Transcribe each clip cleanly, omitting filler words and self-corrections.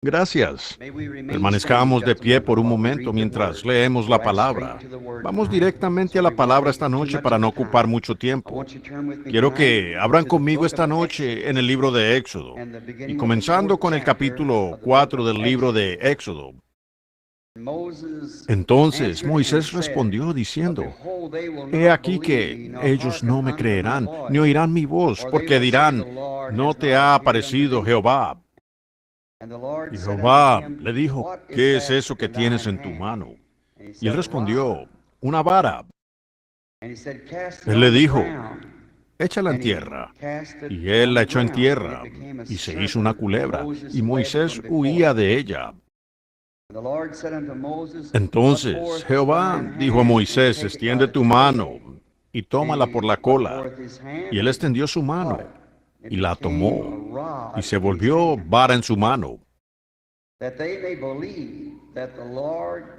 Gracias. Permanezcamos de pie por un momento mientras leemos la palabra. Vamos directamente a la palabra esta noche para no ocupar mucho tiempo. Quiero que abran conmigo esta noche en el libro de Éxodo, y comenzando con el capítulo 4 del libro de Éxodo. Entonces Moisés respondió diciendo: He aquí que ellos no me creerán, ni oirán mi voz, porque dirán: ¿No te ha aparecido Jehová? Y Jehová le dijo: ¿Qué es eso que tienes en tu mano? Y él respondió: Una vara. Él le dijo: Échala en tierra. Y él la echó en tierra, y se hizo una culebra, y Moisés huía de ella. Entonces Jehová dijo a Moisés: Extiende tu mano, y tómala por la cola. Y él extendió su mano, y la tomó, y se volvió vara en su mano.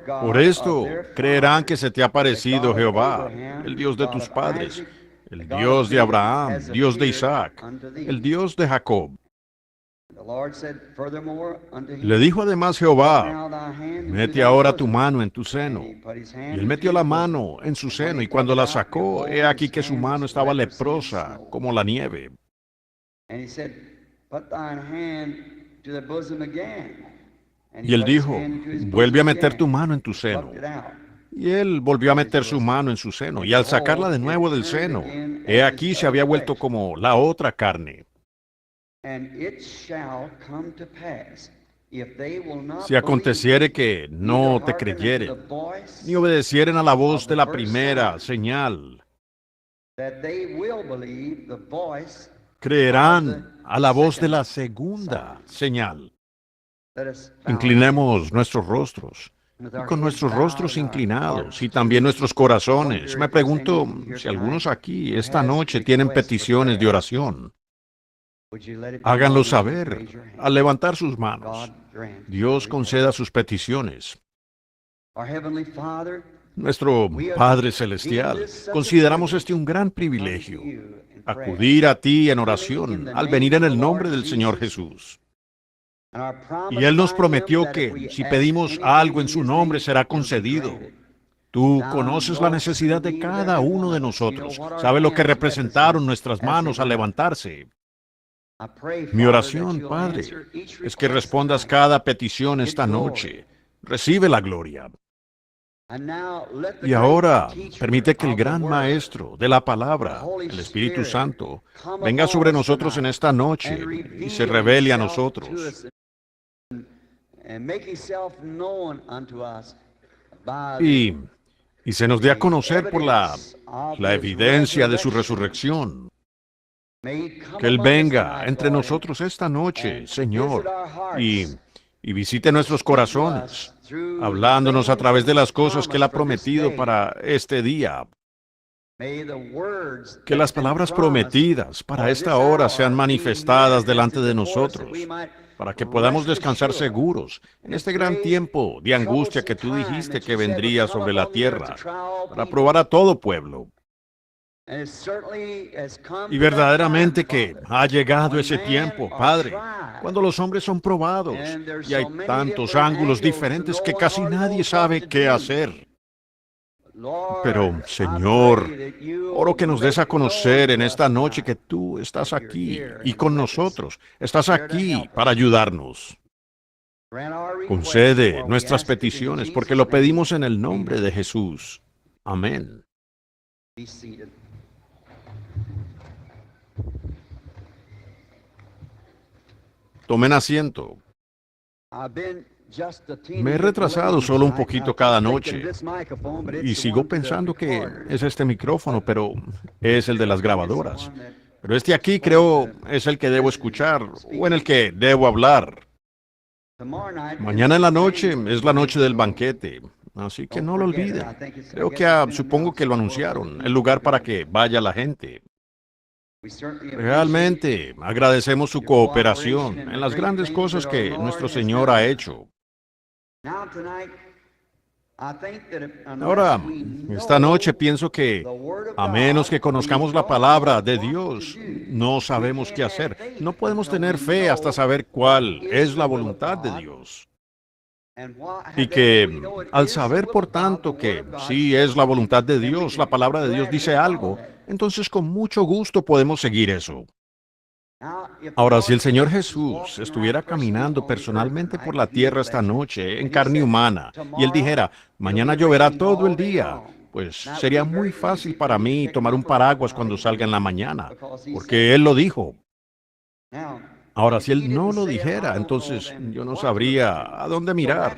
Por esto creerán que se te ha parecido Jehová, el Dios de tus padres, el Dios de Abraham, Dios de Isaac, el Dios de Jacob. Le dijo además Jehová: Mete ahora tu mano en tu seno. Y él metió la mano en su seno, y cuando la sacó, he aquí que su mano estaba leprosa como la nieve. Y él dijo: Vuelve a meter tu mano en tu seno. Y él volvió a meter su mano en su seno, y al sacarla de nuevo del seno, he aquí se había vuelto como la otra carne. Si aconteciere que no te creyeren, ni obedecieren a la voz de la primera señal, creerán a la voz de la segunda señal. Inclinemos nuestros rostros, y con nuestros rostros inclinados y también nuestros corazones, me pregunto si algunos aquí esta noche tienen peticiones de oración. Háganlo saber al levantar sus manos. Dios conceda sus peticiones. Nuestro Padre Celestial, consideramos este un gran privilegio, acudir a ti en oración al venir en el nombre del Señor Jesús. Y Él nos prometió que si pedimos algo en su nombre será concedido. Tú conoces la necesidad de cada uno de nosotros. Sabes lo que representaron nuestras manos al levantarse. Mi oración, Padre, es que respondas cada petición esta noche. Recibe la gloria. Y ahora, permite que el gran Maestro de la Palabra, el Espíritu Santo, venga sobre nosotros en esta noche y se revele a nosotros. Y, y se nos dé a conocer por la evidencia de su resurrección. Que Él venga entre nosotros esta noche, Señor, y, y visite nuestros corazones, hablándonos a través de las cosas que Él ha prometido para este día. Que las palabras prometidas para esta hora sean manifestadas delante de nosotros, para que podamos descansar seguros en este gran tiempo de angustia que tú dijiste que vendría sobre la tierra, para probar a todo pueblo. Y verdaderamente que ha llegado ese tiempo, Padre, cuando los hombres son probados y hay tantos ángulos diferentes que casi nadie sabe qué hacer. Pero, Señor, oro que nos des a conocer en esta noche que tú estás aquí y con nosotros. Estás aquí para ayudarnos. Concede nuestras peticiones porque lo pedimos en el nombre de Jesús. Amén. Tomen asiento. Me he retrasado solo un poquito cada noche y sigo pensando que es este micrófono, pero es el de las grabadoras. Pero este aquí creo es el que debo escuchar o en el que debo hablar. Mañana en la noche es la noche del banquete, así que no lo olviden. Creo que supongo que lo anunciaron, el lugar para que vaya la gente. Realmente agradecemos su cooperación en las grandes cosas que nuestro Señor ha hecho. Ahora, esta noche pienso que, a menos que conozcamos la palabra de Dios, no sabemos qué hacer. No podemos tener fe hasta saber cuál es la voluntad de Dios. Y que, al saber, por tanto, que sí es la voluntad de Dios, la palabra de Dios dice algo, entonces con mucho gusto podemos seguir eso. Ahora, si el Señor Jesús estuviera caminando personalmente por la tierra esta noche en carne humana y Él dijera, mañana lloverá todo el día, pues sería muy fácil para mí tomar un paraguas cuando salga en la mañana, porque Él lo dijo. Ahora, si Él no lo dijera, entonces yo no sabría a dónde mirar.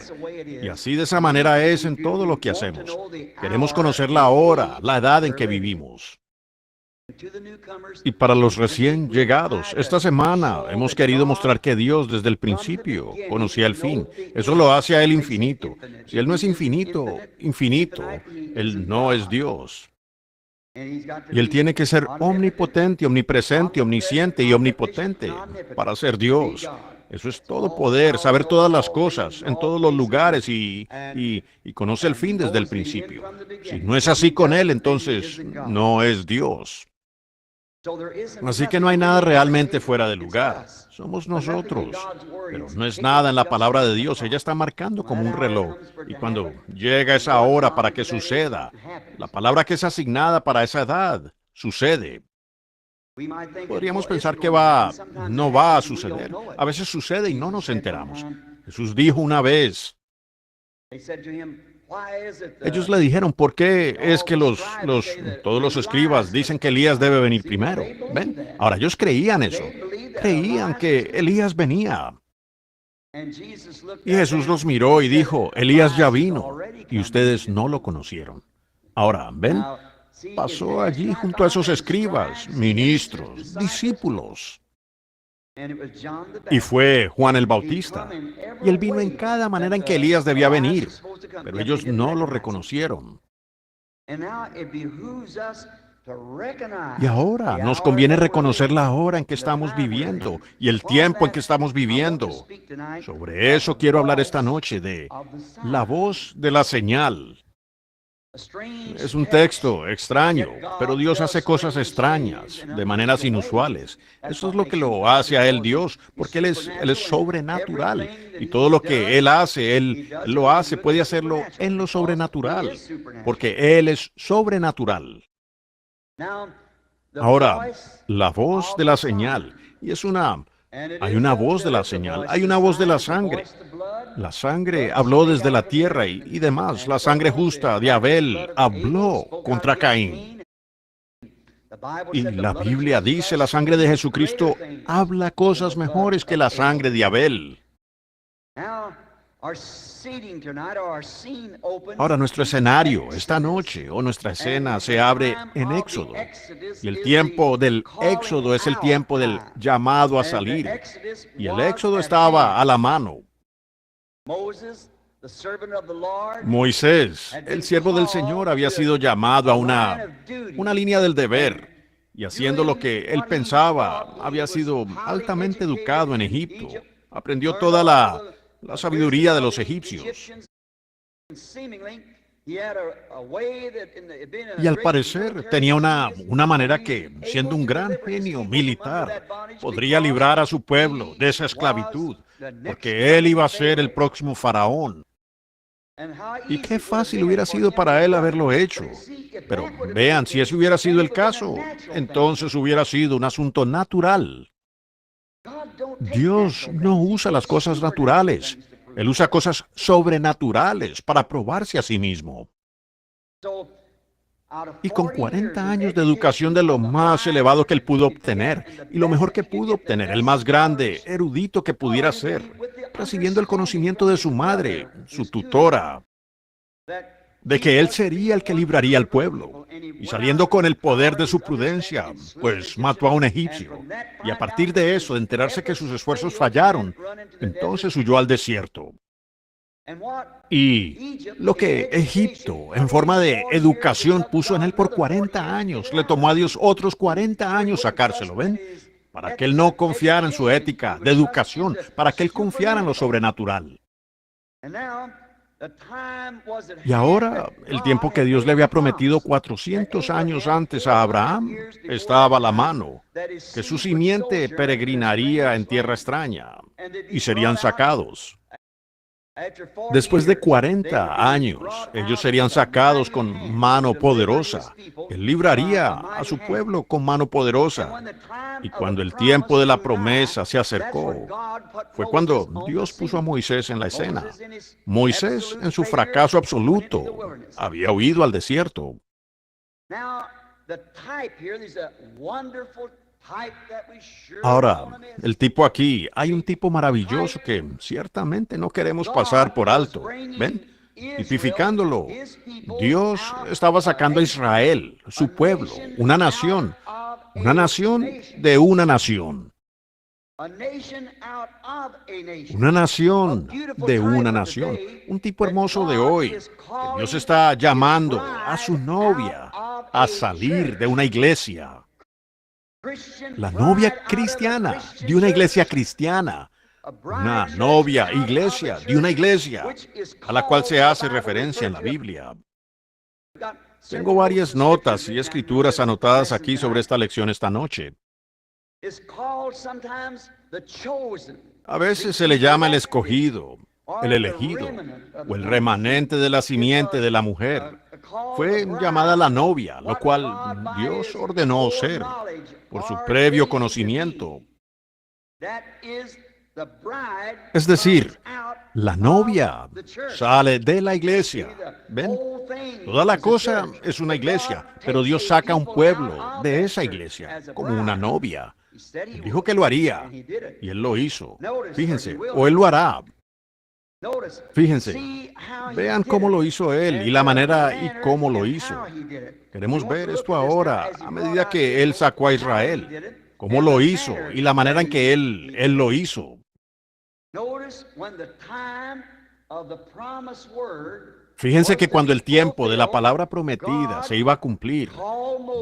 Y así de esa manera es en todo lo que hacemos. Queremos conocer la hora, la edad en que vivimos. Y para los recién llegados, esta semana hemos querido mostrar que Dios desde el principio conocía el fin. Eso lo hace a Él infinito. Si Él no es infinito, infinito, Él no es Dios. Y Él tiene que ser omnipotente, omnipresente, omnisciente y omnipotente para ser Dios. Eso es todo poder, saber todas las cosas, en todos los lugares y conoce el fin desde el principio. Si no es así con Él, entonces no es Dios. Así que no hay nada realmente fuera de lugar. Somos nosotros. Pero no es nada en la palabra de Dios. Ella está marcando como un reloj. Y cuando llega esa hora para que suceda, la palabra que es asignada para esa edad, sucede. Podríamos pensar que no va a suceder. A veces sucede y no nos enteramos. Jesús dijo una vez, ellos le dijeron, ¿por qué es que todos los escribas dicen que Elías debe venir primero? ¿Ven? Ahora, ellos creían eso. Creían que Elías venía. Y Jesús los miró y dijo, Elías ya vino, y ustedes no lo conocieron. Ahora, ¿ven? Pasó allí junto a esos escribas, ministros, discípulos. Y fue Juan el Bautista. Y él vino en cada manera en que Elías debía venir, pero ellos no lo reconocieron. Y ahora nos conviene reconocer la hora en que estamos viviendo y el tiempo en que estamos viviendo. Sobre eso quiero hablar esta noche, de la voz de la señal. Es un texto extraño, pero Dios hace cosas extrañas, de maneras inusuales. Eso es lo que lo hace a Él Dios, porque Él es sobrenatural. Y todo lo que Él hace, Él lo hace, puede hacerlo en lo sobrenatural, porque Él es sobrenatural. Ahora, la voz de la señal, hay una voz de la señal, hay una voz de la sangre. La sangre habló desde la tierra y demás. La sangre justa de Abel habló contra Caín. Y la Biblia dice, la sangre de Jesucristo habla cosas mejores que la sangre de Abel. Ahora nuestro escenario esta noche, o nuestra escena, se abre en Éxodo. Y el tiempo del Éxodo es el tiempo del llamado a salir. Y el Éxodo estaba a la mano. Moisés, el siervo del Señor, había sido llamado a una línea del deber, y haciendo lo que él pensaba, había sido altamente educado en Egipto. Aprendió toda la sabiduría de los egipcios. Y al parecer tenía una manera que, siendo un gran genio militar, podría librar a su pueblo de esa esclavitud, porque él iba a ser el próximo faraón. Y qué fácil hubiera sido para él haberlo hecho. Pero vean, si ese hubiera sido el caso, entonces hubiera sido un asunto natural. Dios no usa las cosas naturales. Él usa cosas sobrenaturales para probarse a sí mismo. Y con 40 años de educación de lo más elevado que él pudo obtener, y lo mejor que pudo obtener, el más grande, erudito que pudiera ser, recibiendo el conocimiento de su madre, su tutora, de que él sería el que libraría al pueblo, y saliendo con el poder de su prudencia, pues mató a un egipcio, y a partir de eso, de enterarse que sus esfuerzos fallaron, entonces huyó al desierto. Y lo que Egipto, en forma de educación, puso en él por 40 años, le tomó a Dios otros 40 años sacárselo, ¿ven? Para que él no confiara en su ética de educación, para que él confiara en lo sobrenatural. Y ahora, el tiempo que Dios le había prometido 400 años antes a Abraham estaba a la mano, que su simiente peregrinaría en tierra extraña y serían sacados. Después de 40 años, ellos serían sacados con mano poderosa. Él libraría a su pueblo con mano poderosa. Y cuando el tiempo de la promesa se acercó, fue cuando Dios puso a Moisés en la escena. Moisés, en su fracaso absoluto, había huido al desierto. Ahora, el tipo aquí, hay un tipo maravilloso que ciertamente no queremos pasar por alto. ¿Ven? Tipificándolo, Dios estaba sacando a Israel, su pueblo, una nación de una nación. Una nación de una nación. Un tipo hermoso de hoy, que Dios está llamando a su novia a salir de una iglesia. La novia cristiana de una iglesia cristiana. Una novia iglesia de una iglesia a la cual se hace referencia en la Biblia. Tengo varias notas y escrituras anotadas aquí sobre esta lección esta noche. A veces se le llama el escogido, el elegido, o el remanente de la simiente de la mujer. Fue llamada la novia, lo cual Dios ordenó ser por su previo conocimiento. Es decir, la novia sale de la iglesia. ¿Ven? Toda la cosa es una iglesia, pero Dios saca un pueblo de esa iglesia como una novia. Él dijo que lo haría, y Él lo hizo. Fíjense, o Él lo hará. Fíjense, vean cómo lo hizo Él y la manera y cómo lo hizo. Queremos ver esto ahora, a medida que Él sacó a Israel, cómo lo hizo y la manera en que Él lo hizo. Fíjense que cuando el tiempo de la palabra prometida se iba a cumplir,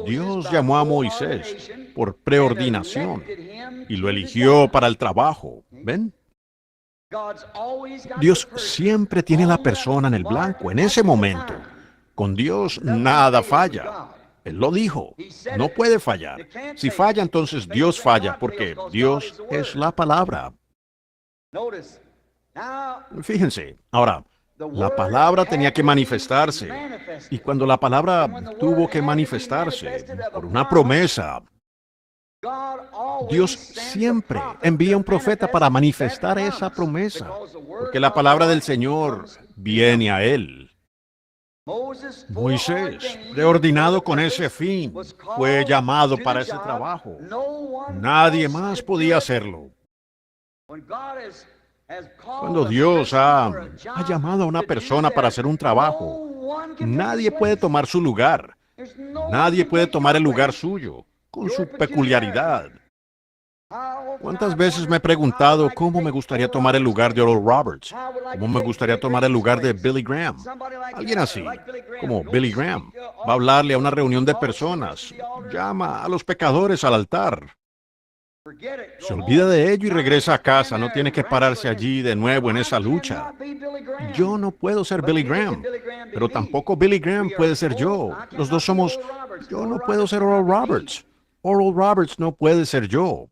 Dios llamó a Moisés por preordinación y lo eligió para el trabajo. ¿Ven? Dios siempre tiene la persona en el blanco en ese momento. Con Dios nada falla. Él lo dijo. No puede fallar. Si falla, entonces Dios falla porque Dios es la palabra. Fíjense, ahora, la palabra tenía que manifestarse. Y cuando la palabra tuvo que manifestarse por una promesa, Dios siempre envía un profeta para manifestar esa promesa, porque la palabra del Señor viene a él. Moisés, preordinado con ese fin, fue llamado para ese trabajo. Nadie más podía hacerlo. Cuando Dios ha llamado a una persona para hacer un trabajo, nadie puede tomar su lugar. Nadie puede tomar el lugar suyo, con su peculiaridad. ¿Cuántas veces me he preguntado cómo me gustaría tomar el lugar de Oral Roberts? ¿Cómo me gustaría tomar el lugar de Billy Graham? Alguien así, como Billy Graham, va a hablarle a una reunión de personas, llama a los pecadores al altar. Se olvida de ello y regresa a casa, no tiene que pararse allí de nuevo en esa lucha. Yo no puedo ser Billy Graham, pero tampoco Billy Graham puede ser yo. Los dos somos... Yo no puedo ser Oral Roberts. Oral Roberts no puede ser yo.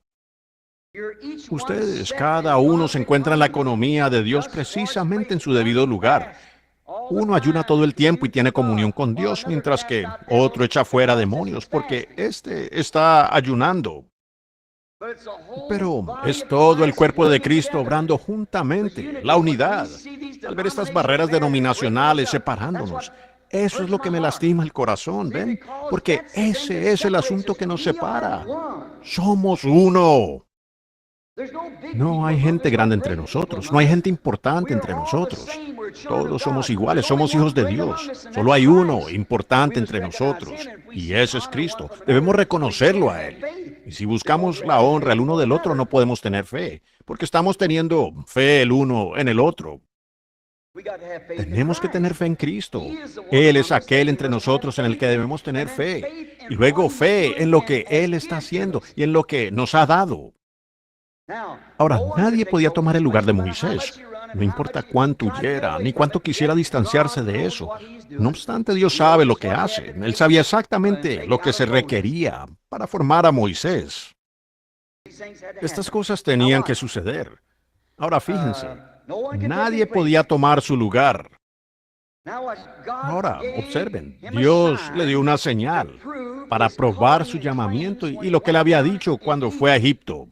Ustedes, cada uno se encuentra en la economía de Dios precisamente en su debido lugar. Uno ayuna todo el tiempo y tiene comunión con Dios, mientras que otro echa fuera demonios porque éste está ayunando. Pero es todo el cuerpo de Cristo obrando juntamente, la unidad. Al ver estas barreras denominacionales separándonos, eso es lo que me lastima el corazón, ¿ven? Porque ese es el asunto que nos separa. Somos uno. No hay gente grande entre nosotros, no hay gente importante entre nosotros. Todos somos iguales, somos hijos de Dios. Solo hay uno importante entre nosotros, y ese es Cristo. Debemos reconocerlo a Él. Y si buscamos la honra el uno del otro, no podemos tener fe, porque estamos teniendo fe el uno en el otro. Tenemos que tener fe en Cristo. Él es aquel entre nosotros en el que debemos tener fe. Y luego fe en lo que Él está haciendo y en lo que nos ha dado. Ahora, nadie podía tomar el lugar de Moisés. No importa cuánto huyera, ni cuánto quisiera distanciarse de eso. No obstante, Dios sabe lo que hace. Él sabía exactamente lo que se requería para formar a Moisés. Estas cosas tenían que suceder. Ahora fíjense, nadie podía tomar su lugar. Ahora, observen, Dios le dio una señal para probar su llamamiento y lo que le había dicho cuando fue a Egipto.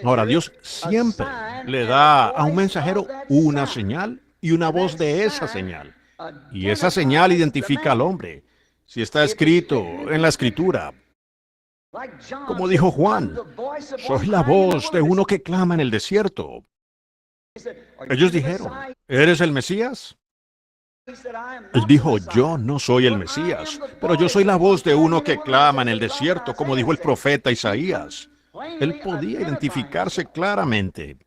Ahora, Dios siempre le da a un mensajero una señal y una voz de esa señal. Y esa señal identifica al hombre. Si está escrito en la Escritura, como dijo Juan, soy la voz de uno que clama en el desierto. Ellos dijeron, ¿eres el Mesías? Él dijo, yo no soy el Mesías, pero yo soy la voz de uno que clama en el desierto, como dijo el profeta Isaías. Él podía identificarse claramente.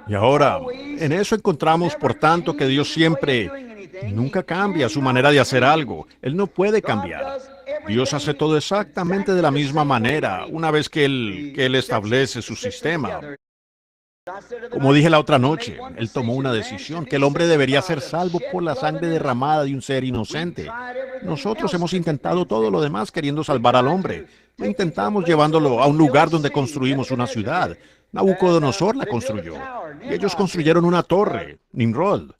Y ahora, en eso encontramos, por tanto, que Dios siempre, nunca cambia su manera de hacer algo. Él no puede cambiar. Dios hace todo exactamente de la misma manera una vez que Él establece su sistema. Como dije la otra noche, Él tomó una decisión, que el hombre debería ser salvo por la sangre derramada de un ser inocente. Nosotros hemos intentado todo lo demás queriendo salvar al hombre. Lo intentamos llevándolo a un lugar donde construimos una ciudad. Nabucodonosor la construyó. Y ellos construyeron una torre, Nimrod.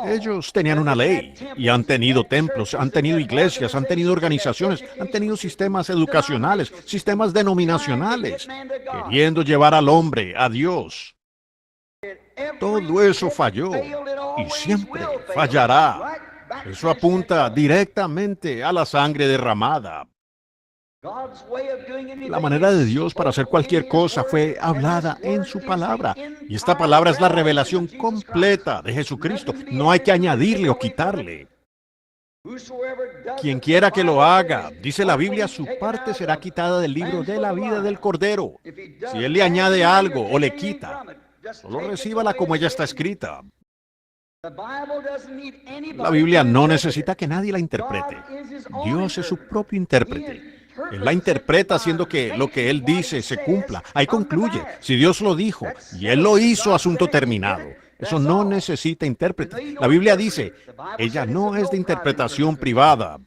Ellos tenían una ley y han tenido templos, han tenido iglesias, han tenido organizaciones, han tenido sistemas educacionales, sistemas denominacionales, queriendo llevar al hombre a Dios. Todo eso falló y siempre fallará. Eso apunta directamente a la sangre derramada. La manera de Dios para hacer cualquier cosa fue hablada en su palabra. Y esta palabra es la revelación completa de Jesucristo. No hay que añadirle o quitarle. Quien quiera que lo haga, dice la Biblia, su parte será quitada del libro de la vida del Cordero. Si él le añade algo o le quita, solo recíbala como ella está escrita. La Biblia no necesita que nadie la interprete. Dios es su propio intérprete. Él la interpreta haciendo que lo que Él dice se cumpla. Ahí concluye. Si Dios lo dijo y Él lo hizo, asunto terminado. Eso no necesita intérprete. La Biblia dice, ella no es de interpretación privada.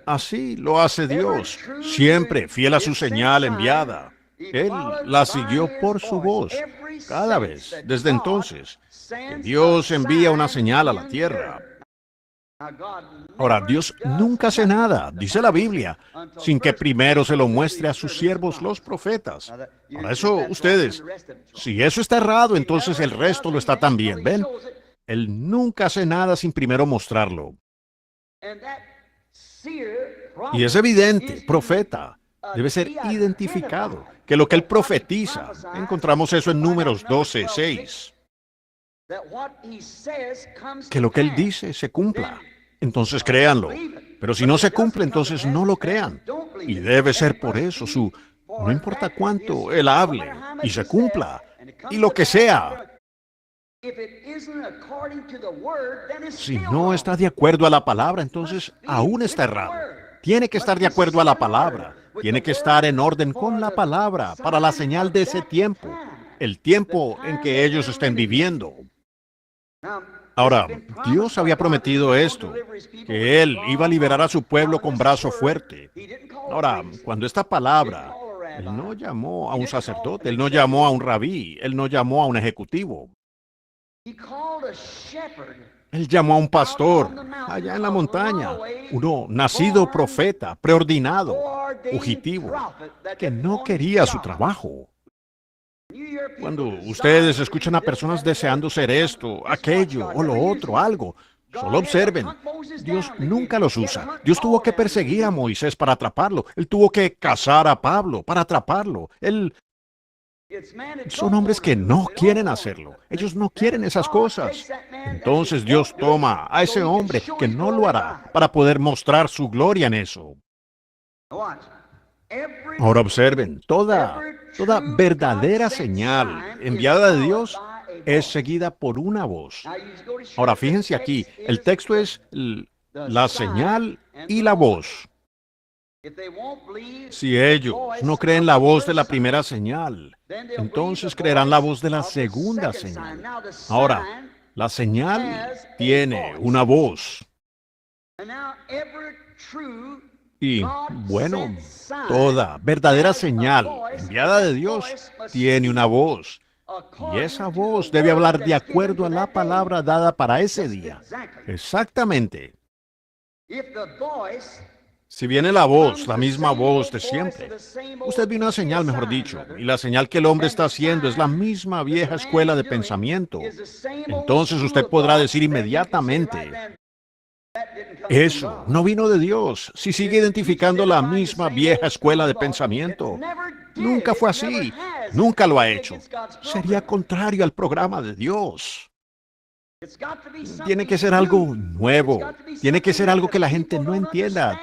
Así lo hace Dios, siempre fiel a su señal enviada. Él la siguió por su voz. Cada vez, desde entonces, que Dios envía una señal a la tierra. Ahora, Dios nunca hace nada, dice la Biblia, sin que primero se lo muestre a sus siervos los profetas. Ahora, eso, ustedes, si eso está errado, entonces el resto lo está también, ¿ven? Él nunca hace nada sin primero mostrarlo. Y es evidente, profeta, debe ser identificado, que lo que él profetiza, encontramos eso en Números 12:6. Que lo que él dice se cumpla. Entonces créanlo. Pero si no se cumple, entonces no lo crean. Y debe ser por eso no importa cuánto él hable y se cumpla. Y lo que sea. Si no está de acuerdo a la palabra, entonces aún está errado. Tiene que estar de acuerdo a la palabra. Tiene que estar en orden con la palabra para la señal de ese tiempo. El tiempo en que ellos estén viviendo. Ahora, Dios había prometido esto, que Él iba a liberar a su pueblo con brazo fuerte. Ahora, cuando esta palabra, Él no llamó a un sacerdote, Él no llamó a un rabí, Él no llamó a un ejecutivo. Él llamó a un pastor allá en la montaña, uno nacido profeta, preordinado, fugitivo, que no quería su trabajo. Cuando ustedes escuchan a personas deseando ser esto, aquello o lo otro, algo, solo observen. Dios nunca los usa. Dios tuvo que perseguir a Moisés para atraparlo. Él tuvo que cazar a Pablo para atraparlo. Son hombres que no quieren hacerlo. Ellos no quieren esas cosas. Entonces Dios toma a ese hombre que no lo hará para poder mostrar su gloria en eso. Ahora observen, toda verdadera señal enviada de Dios es seguida por una voz. Ahora fíjense aquí, el texto es la señal y la voz. Si ellos no creen la voz de la primera señal, entonces creerán la voz de la segunda señal. Ahora, la señal tiene una voz. Y, bueno, toda verdadera señal enviada de Dios tiene una voz. Y esa voz debe hablar de acuerdo a la palabra dada para ese día. Exactamente. Si viene la voz, la misma voz de siempre, usted ve una señal, mejor dicho, y la señal que el hombre está haciendo es la misma vieja escuela de pensamiento. Entonces usted podrá decir inmediatamente, eso no vino de Dios, si sigue identificando la misma vieja escuela de pensamiento. Nunca fue así, nunca lo ha hecho. Sería contrario al programa de Dios. Tiene que ser algo nuevo, tiene que ser algo que la gente no entienda,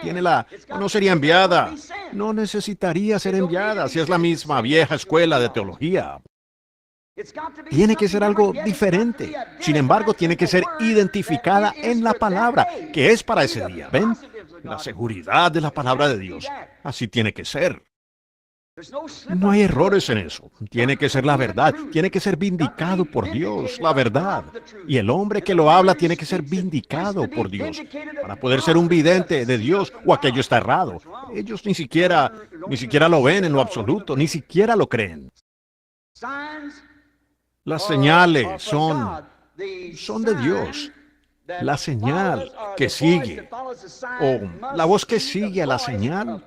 no sería enviada, no necesitaría ser enviada si es la misma vieja escuela de teología. Tiene que ser algo diferente, sin embargo tiene que ser identificada en la palabra, que es para ese día, ¿ven? La seguridad de la palabra de Dios, así tiene que ser. No hay errores en eso. Tiene que ser la verdad. Tiene que ser vindicado por Dios, la verdad. Y el hombre que lo habla tiene que ser vindicado por Dios. Para poder ser un vidente de Dios o aquello está errado. Ellos ni siquiera lo ven en lo absoluto, ni siquiera lo creen. Las señales son de Dios. La señal que sigue, o la voz que sigue a la señal,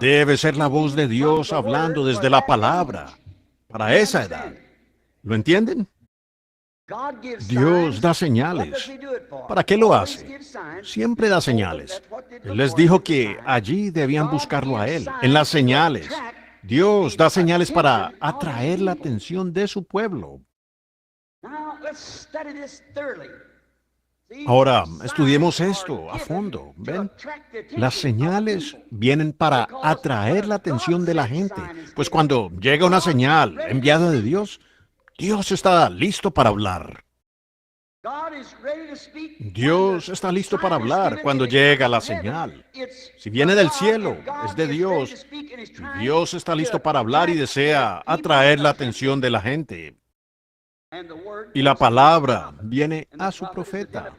debe ser la voz de Dios hablando desde la palabra, para esa edad. ¿Lo entienden? Dios da señales. ¿Para qué lo hace? Siempre da señales. Él les dijo que allí debían buscarlo a Él, en las señales. Dios da señales para atraer la atención de su pueblo. Ahora, estudiemos esto a fondo, ¿ven? Las señales vienen para atraer la atención de la gente, pues cuando llega una señal enviada de Dios, Dios está listo para hablar. Dios está listo para hablar cuando llega la señal. Si viene del cielo, es de Dios. Y Dios está listo para hablar y desea atraer la atención de la gente. Y la palabra viene a su profeta.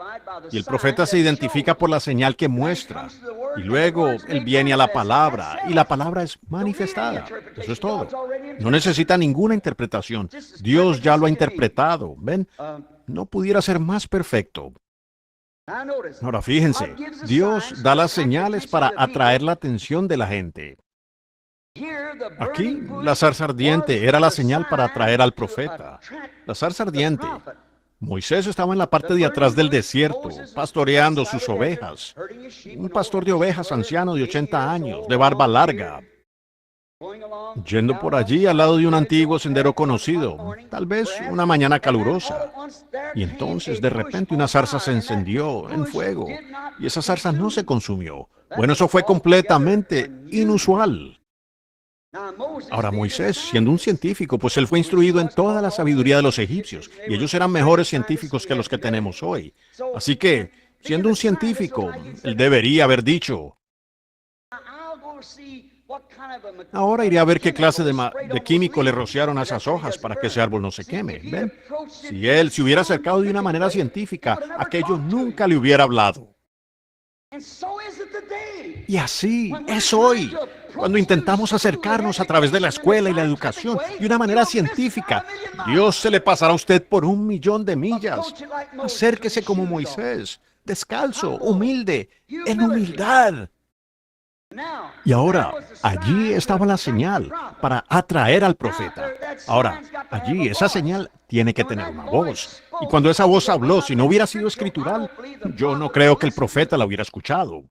Y el profeta se identifica por la señal que muestra. Y luego él viene a la palabra. Y la palabra es manifestada. Eso es todo. No necesita ninguna interpretación. Dios ya lo ha interpretado. ¿Ven? No pudiera ser más perfecto. Ahora fíjense, Dios da las señales para atraer la atención de la gente. Aquí, la zarza ardiente era la señal para atraer al profeta. La zarza ardiente. Moisés estaba en la parte de atrás del desierto, pastoreando sus ovejas. Un pastor de ovejas anciano de 80 años, de barba larga. Yendo por allí al lado de un antiguo sendero conocido, tal vez una mañana calurosa. Y entonces de repente una zarza se encendió en fuego y esa zarza no se consumió. Bueno, eso fue completamente inusual. Ahora Moisés, siendo un científico, pues él fue instruido en toda la sabiduría de los egipcios, y ellos eran mejores científicos que los que tenemos hoy. Así que, siendo un científico, él debería haber dicho, ahora iré a ver qué clase de químico le rociaron a esas hojas para que ese árbol no se queme. ¿Ven? Si él se hubiera acercado de una manera científica, aquello nunca le hubiera hablado. Y así es hoy, cuando intentamos acercarnos a través de la escuela y la educación de una manera científica. Dios se le pasará a usted por 1.000.000 de millas. Acérquese como Moisés, descalzo, humilde, en humildad. Y ahora, allí estaba la señal para atraer al profeta. Ahora, allí esa señal tiene que tener una voz. Y cuando esa voz habló, si no hubiera sido escritural, yo no creo que el profeta la hubiera escuchado.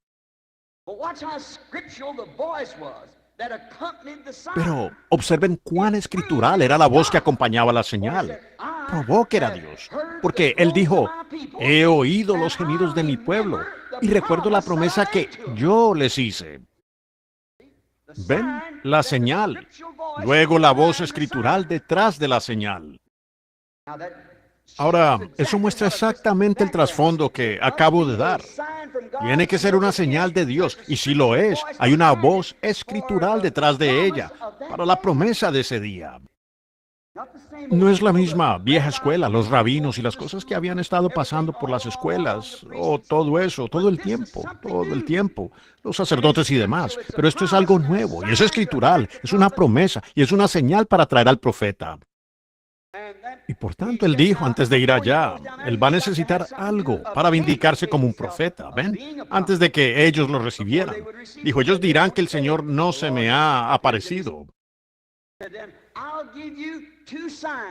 Pero observen cuán escritural era la voz que acompañaba la señal. Probó que era Dios, porque él dijo, he oído los gemidos de mi pueblo y recuerdo la promesa que yo les hice. ¿Ven? La señal. Luego la voz escritural detrás de la señal. Ahora, eso muestra exactamente el trasfondo que acabo de dar. Tiene que ser una señal de Dios, y si lo es, hay una voz escritural detrás de ella para la promesa de ese día. No es la misma vieja escuela, los rabinos y las cosas que habían estado pasando por las escuelas, o todo eso, todo el tiempo, los sacerdotes y demás. Pero esto es algo nuevo, y es escritural, es una promesa, y es una señal para traer al profeta. Y por tanto, él dijo antes de ir allá, él va a necesitar algo para vindicarse como un profeta, ¿ven? Antes de que ellos lo recibieran. Dijo, ellos dirán que el Señor no se me ha aparecido.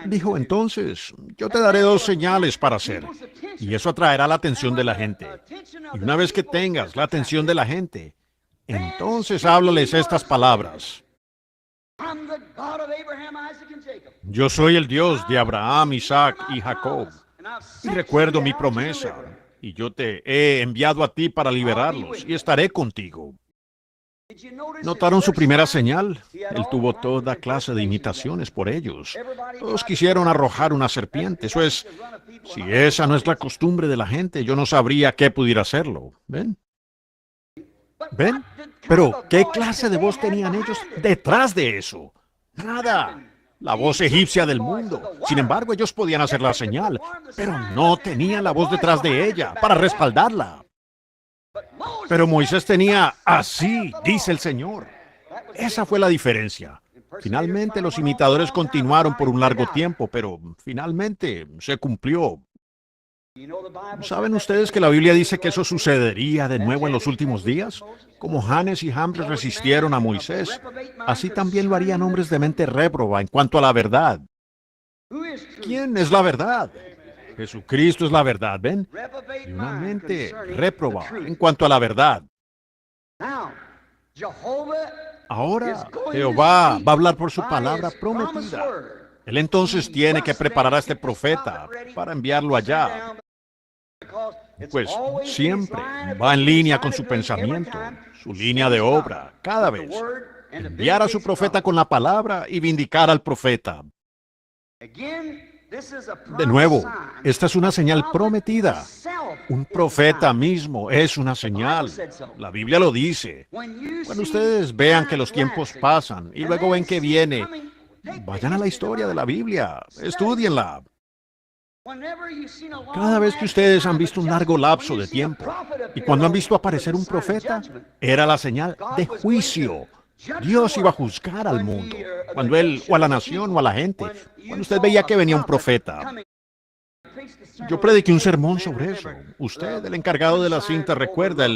Dijo, entonces, yo te daré 2 señales para hacer, y eso atraerá la atención de la gente. Y una vez que tengas la atención de la gente, entonces háblales estas palabras. Yo soy el Dios de Abraham, Isaac y Jacob, y recuerdo mi promesa, y yo te he enviado a ti para liberarlos, y estaré contigo. ¿Notaron su primera señal? Él tuvo toda clase de imitaciones por ellos. Todos quisieron arrojar una serpiente. Eso es, si esa no es la costumbre de la gente, yo no sabría qué pudiera hacerlo. ¿Ven? ¿Ven? Pero, ¿qué clase de voz tenían ellos detrás de eso? Nada. La voz egipcia del mundo. Sin embargo, ellos podían hacer la señal, pero no tenían la voz detrás de ella para respaldarla. Pero Moisés tenía así, dice el Señor. Esa fue la diferencia. Finalmente los imitadores continuaron por un largo tiempo, pero finalmente se cumplió. ¿Saben ustedes que la Biblia dice que eso sucedería de nuevo en los últimos días? Como Janes y Jambres resistieron a Moisés, así también lo harían hombres de mente réproba en cuanto a la verdad. ¿Quién es la verdad? Jesucristo es la verdad, ¿ven? Y una mente réproba en cuanto a la verdad. Ahora Jehová va a hablar por su palabra prometida. Él entonces tiene que preparar a este profeta para enviarlo allá. Pues siempre va en línea con su pensamiento, su línea de obra, cada vez. Enviar a su profeta con la palabra y vindicar al profeta. De nuevo, esta es una señal prometida. Un profeta mismo es una señal. La Biblia lo dice. Cuando ustedes vean que los tiempos pasan y luego ven que viene, vayan a la historia de la Biblia, estúdienla. Cada vez que ustedes han visto un largo lapso de tiempo y cuando han visto aparecer un profeta, era la señal de juicio. Dios iba a juzgar al mundo, cuando él, o a la nación, o a la gente, cuando usted veía que venía un profeta. Yo prediqué un sermón sobre eso. Usted, el encargado de la cinta, recuerda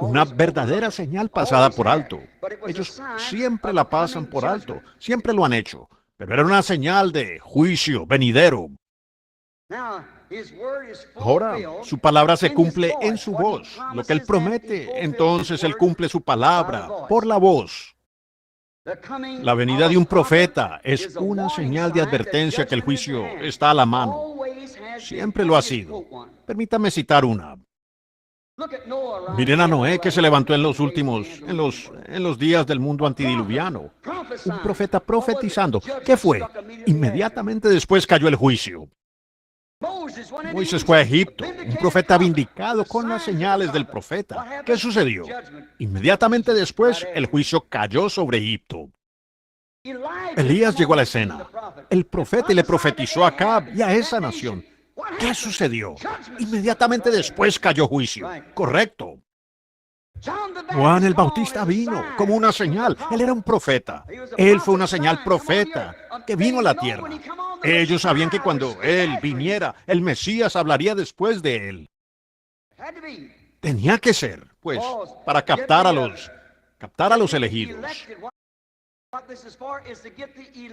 una verdadera señal pasada por alto. Ellos siempre la pasan por alto, siempre lo han hecho, pero era una señal de juicio venidero. Ahora, su palabra se cumple en su voz. Lo que él promete, entonces él cumple su palabra por la voz. La venida de un profeta es una señal de advertencia que el juicio está a la mano. Siempre lo ha sido. Permítame citar una. Miren a Noé que se levantó en los días del mundo antidiluviano. Un profeta profetizando. ¿Qué fue? Inmediatamente después cayó el juicio. Moisés fue a Egipto, un profeta vindicado con las señales del profeta. ¿Qué sucedió? Inmediatamente después, el juicio cayó sobre Egipto. Elías llegó a la escena. El profeta le profetizó a Acab y a esa nación. ¿Qué sucedió? Inmediatamente después cayó juicio. Correcto. Juan el Bautista vino como una señal. Él era un profeta. Él fue una señal profeta que vino a la tierra. Ellos sabían que cuando él viniera, el Mesías hablaría después de él. Tenía que ser, pues, para captar a los elegidos.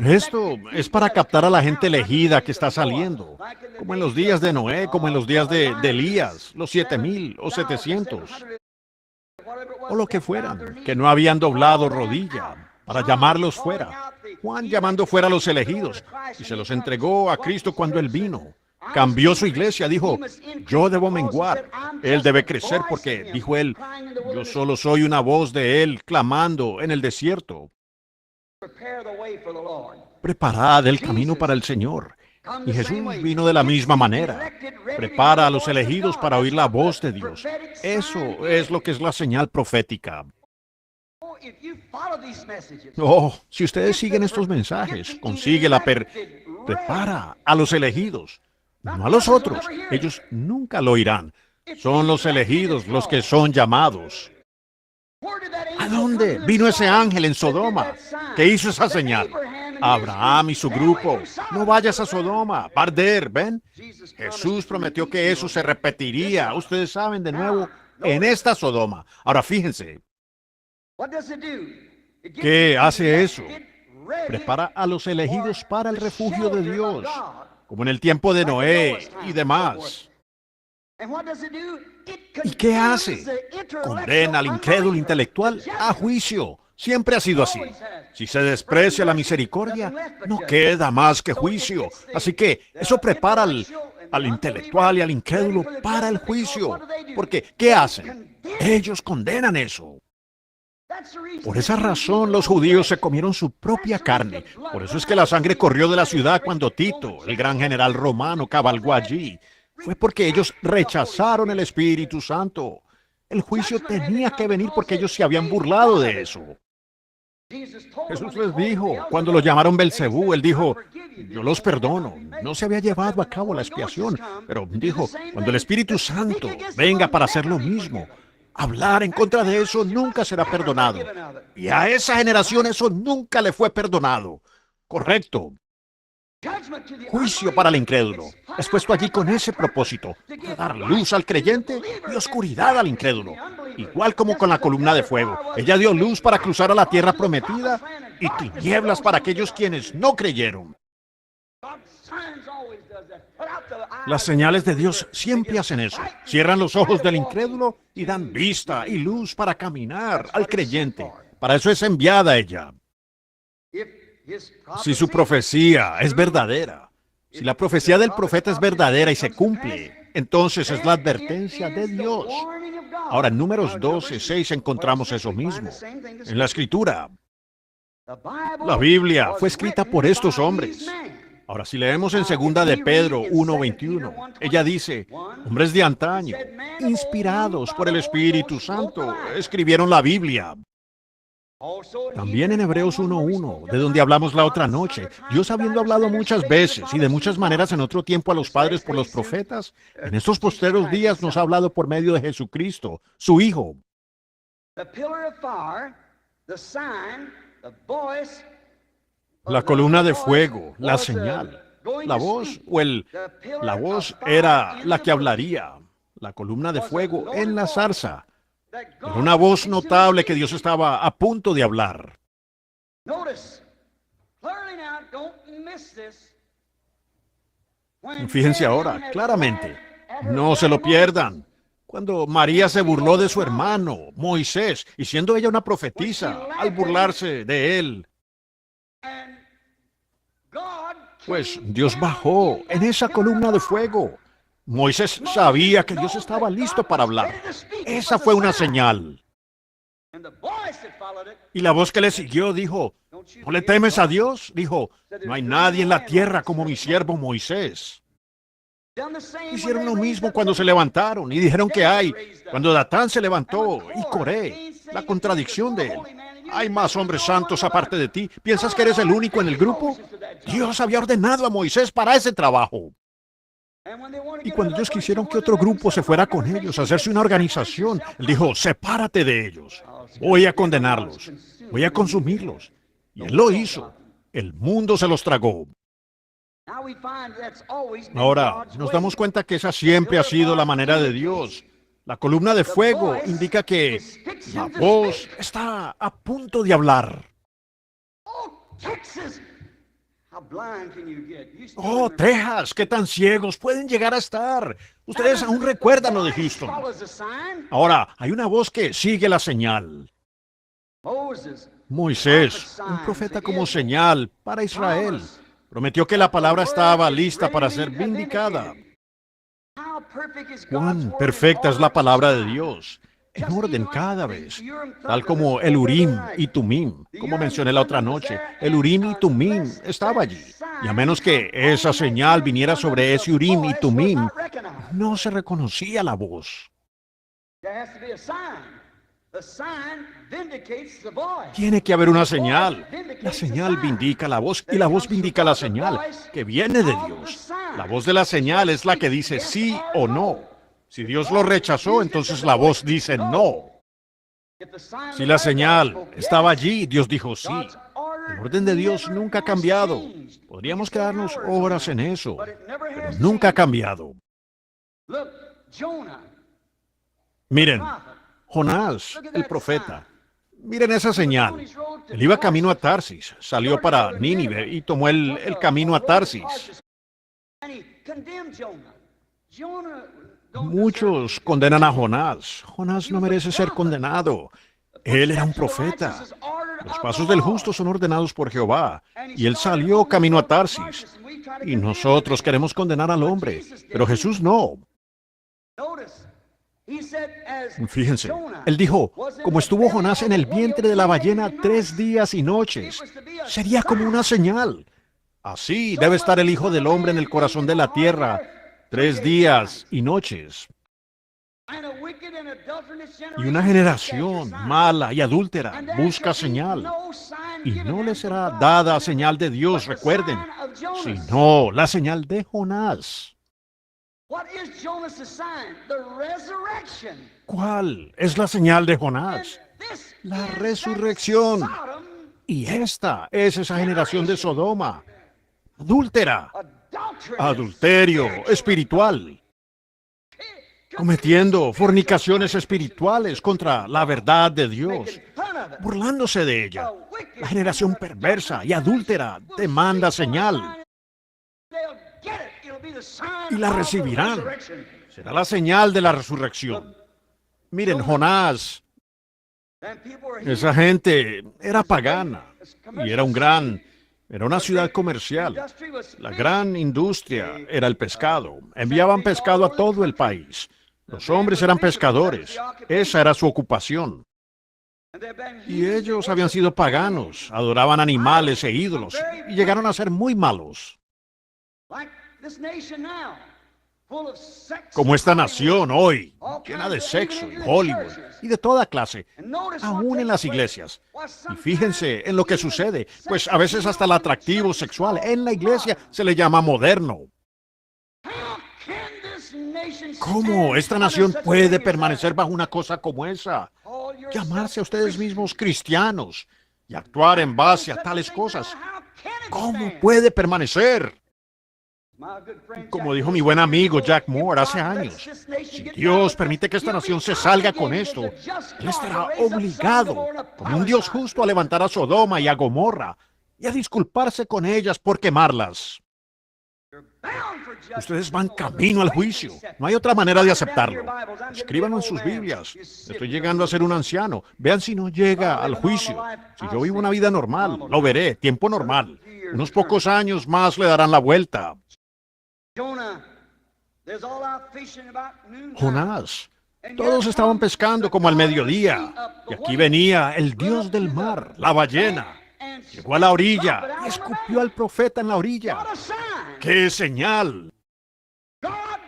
Esto es para captar a la gente elegida que está saliendo, como en los días de Noé, como en los días de Elías, los 7,000 o 700. O lo que fueran, que no habían doblado rodilla para llamarlos fuera. Juan llamando fuera a los elegidos y se los entregó a Cristo cuando él vino. Cambió su iglesia, dijo, yo debo menguar, él debe crecer porque, dijo él, yo solo soy una voz de él clamando en el desierto. Preparad el camino para el Señor. Y Jesús vino de la misma manera. Prepara a los elegidos para oír la voz de Dios. Eso es lo que es la señal profética. Oh, si ustedes siguen estos mensajes, consigue prepara a los elegidos, no a los otros. Ellos nunca lo oirán. Son los elegidos los que son llamados. ¿A dónde vino ese ángel en Sodoma que hizo esa señal? Abraham y su grupo. No vayas a Sodoma, va a arder, ¿ven? Jesús prometió que eso se repetiría, ustedes saben, de nuevo, en esta Sodoma. Ahora fíjense, ¿qué hace eso? Prepara a los elegidos para el refugio de Dios, como en el tiempo de Noé y demás. ¿Y qué hace? Condena al incrédulo intelectual a juicio. Siempre ha sido así. Si se desprecia la misericordia, no queda más que juicio. Así que eso prepara al intelectual y al incrédulo para el juicio. Porque, ¿qué hacen? Ellos condenan eso. Por esa razón los judíos se comieron su propia carne. Por eso es que la sangre corrió de la ciudad cuando Tito, el gran general romano, cabalgó allí. Fue porque ellos rechazaron el Espíritu Santo. El juicio tenía que venir porque ellos se habían burlado de eso. Jesús les dijo, cuando lo llamaron Belcebú, él dijo, yo los perdono. No se había llevado a cabo la expiación, pero dijo, cuando el Espíritu Santo venga para hacer lo mismo, hablar en contra de eso nunca será perdonado. Y a esa generación eso nunca le fue perdonado. Correcto. Juicio para el incrédulo. Es puesto allí con ese propósito, dar luz al creyente y oscuridad al incrédulo. Igual como con la columna de fuego. Ella dio luz para cruzar a la tierra prometida y tinieblas para aquellos quienes no creyeron. Las señales de Dios siempre hacen eso. Cierran los ojos del incrédulo y dan vista y luz para caminar al creyente. Para eso es enviada ella. Si su profecía es verdadera, si la profecía del profeta es verdadera y se cumple, entonces es la advertencia de Dios. Ahora, en Números 12:6 encontramos eso mismo. En la Escritura, la Biblia fue escrita por estos hombres. Ahora, si leemos en 2 de Pedro 1:21, ella dice, hombres de antaño, inspirados por el Espíritu Santo, escribieron la Biblia. También en Hebreos 1:1, de donde hablamos la otra noche, Dios habiendo hablado muchas veces y de muchas maneras en otro tiempo a los padres por los profetas, en estos postreros días nos ha hablado por medio de Jesucristo, su Hijo. La columna de fuego, la señal, la voz la voz era la que hablaría, la columna de fuego en la zarza. Era una voz notable que Dios estaba a punto de hablar. Fíjense ahora, claramente, no se lo pierdan. Cuando María se burló de su hermano, Moisés, y siendo ella una profetisa, al burlarse de él, pues Dios bajó en esa columna de fuego. Moisés sabía que Dios estaba listo para hablar. Esa fue una señal. Y la voz que le siguió dijo, ¿no le temes a Dios? Dijo, no hay nadie en la tierra como mi siervo Moisés. Hicieron lo mismo cuando se levantaron y dijeron que hay, cuando Datán se levantó y Coré, la contradicción de él. Hay más hombres santos aparte de ti. ¿Piensas que eres el único en el grupo? Dios había ordenado a Moisés para ese trabajo. Y cuando ellos quisieron que otro grupo se fuera con ellos, a hacerse una organización, él dijo, sepárate de ellos. Voy a condenarlos. Voy a consumirlos. Y él lo hizo. El mundo se los tragó. Ahora, nos damos cuenta que esa siempre ha sido la manera de Dios. La columna de fuego indica que la voz está a punto de hablar. Oh, Texas, ¿qué tan ciegos pueden llegar a estar? Ustedes aún recuerdan lo de Houston. Ahora, hay una voz que sigue la señal. Moisés, un profeta como señal para Israel, prometió que la palabra estaba lista para ser vindicada. Cuán perfecta es la palabra de Dios, en orden cada vez, tal como el Urim y Tumim, como mencioné la otra noche. El Urim y Tumim estaba allí, Y a menos que esa señal viniera sobre ese Urim y Tumim, no se reconocía la voz. Tiene que haber una señal. La señal vindica la voz y la voz vindica la señal, que viene de Dios. La voz de la señal es la que dice sí o no. Si Dios lo rechazó, entonces la voz dice no. Si la señal estaba allí, Dios dijo sí. El orden de Dios nunca ha cambiado. Podríamos quedarnos horas en eso, pero nunca ha cambiado. Miren, Jonás, el profeta. Miren esa señal. Él iba camino a Tarsis, salió para Nínive y tomó el camino a Tarsis. Muchos condenan a Jonás. Jonás no merece ser condenado. Él era un profeta. Los pasos del justo son ordenados por Jehová, y él salió camino a Tarsis. Y nosotros queremos condenar al hombre, pero Jesús no. Fíjense, él dijo, como estuvo Jonás en el vientre de la ballena 3 días y noches, sería como una señal. Así debe estar el Hijo del Hombre en el corazón de la tierra 3 días y noches. Y una generación mala y adúltera busca señal, y no le será dada señal de Dios, recuerden, sino la señal de Jonás. ¿Cuál es la señal de Jonás? La resurrección. Y esta es esa generación de Sodoma, adúltera, adulterio espiritual, cometiendo fornicaciones espirituales contra la verdad de Dios, burlándose de ella. La generación perversa y adúltera demanda señal. Y la recibirán. Será la señal de la resurrección. Miren, Jonás, esa gente era pagana y era una ciudad comercial. La gran industria era el pescado. Enviaban pescado a todo el país. Los hombres eran pescadores. Esa era su ocupación. Y ellos habían sido paganos, adoraban animales e ídolos y llegaron a ser muy malos. Como esta nación hoy, llena de sexo y Hollywood y de toda clase, aún en las iglesias. Y fíjense en lo que sucede, pues a veces hasta el atractivo sexual en la iglesia se le llama moderno. ¿Cómo esta nación puede permanecer bajo una cosa como esa? Llamarse a ustedes mismos cristianos y actuar en base a tales cosas. ¿Cómo puede permanecer? Como dijo mi buen amigo Jack Moore hace años, si Dios permite que esta nación se salga con esto, Él estará obligado, como un Dios justo, a levantar a Sodoma y a Gomorra y a disculparse con ellas por quemarlas. Ustedes van camino al juicio. No hay otra manera de aceptarlo. Escríbanlo en sus Biblias. Estoy llegando a ser un anciano. Vean si no llega al juicio. Si yo vivo una vida normal, lo veré, tiempo normal. Unos pocos años más le darán la vuelta. Jonás, todos estaban pescando como al mediodía, y aquí venía el dios del mar, la ballena. Llegó a la orilla y escupió al profeta en la orilla. ¡Qué señal!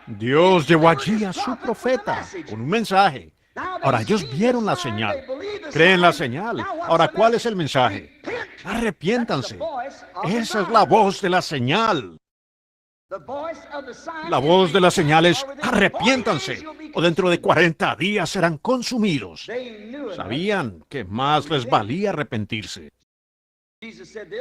Dios llevó allí a su profeta con un mensaje. Ahora ellos vieron la señal, creen la señal. Ahora, ¿cuál es el mensaje? Arrepiéntanse. Esa es la voz de la señal. La voz de la señal es arrepiéntanse, o dentro de 40 días serán consumidos. Sabían que más les valía arrepentirse.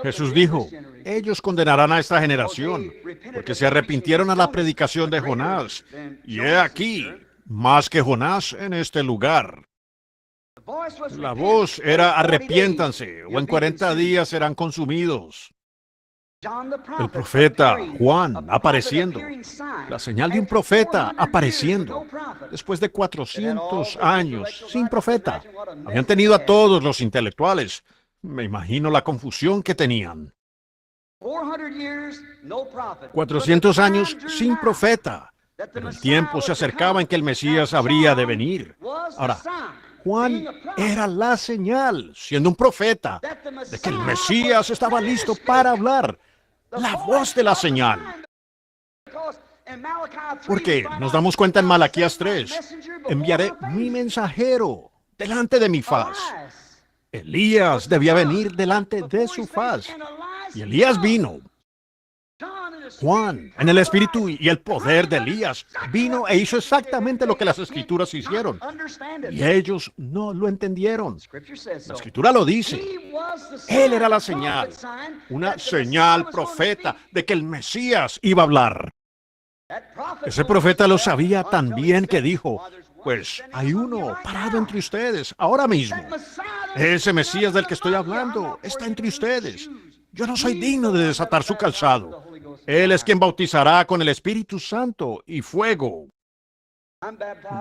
Jesús dijo, ellos condenarán a esta generación, porque se arrepintieron a la predicación de Jonás. Y he aquí, más que Jonás en este lugar. La voz era arrepiéntanse, o en 40 días serán consumidos. El profeta Juan apareciendo, la señal de un profeta apareciendo, después de 400 años sin profeta. Habían tenido a todos los intelectuales. Me imagino la confusión que tenían. 400 años sin profeta, pero el tiempo se acercaba en que el Mesías habría de venir. Ahora, Juan era la señal, siendo un profeta, de que el Mesías estaba listo para hablar. La voz de la señal. Porque nos damos cuenta en Malaquías 3, enviaré mi mensajero delante de mi faz. Elías debía venir delante de su faz. Y Elías vino. Juan, en el espíritu y el poder de Elías, vino e hizo exactamente lo que las escrituras hicieron. Y ellos no lo entendieron. La escritura lo dice. Él era la señal, una señal profeta de que el Mesías iba a hablar. Ese profeta lo sabía tan bien que dijo, pues hay uno parado entre ustedes ahora mismo. Ese Mesías del que estoy hablando está entre ustedes. Yo no soy digno de desatar su calzado. Él es quien bautizará con el Espíritu Santo y fuego.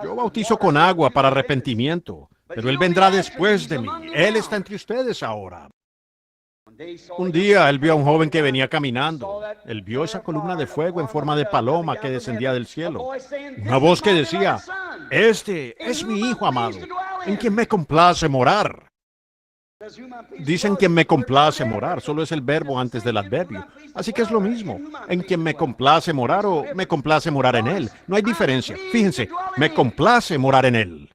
Yo bautizo con agua para arrepentimiento, pero Él vendrá después de mí. Él está entre ustedes ahora. Un día él vio a un joven que venía caminando. Él vio esa columna de fuego en forma de paloma que descendía del cielo. Una voz que decía, este es mi hijo amado, en quien me complace morar. Dicen quien me complace morar, solo es el verbo antes del adverbio. Así que es lo mismo, en quien me complace morar o me complace morar en él. No hay diferencia. Fíjense, me complace morar en él.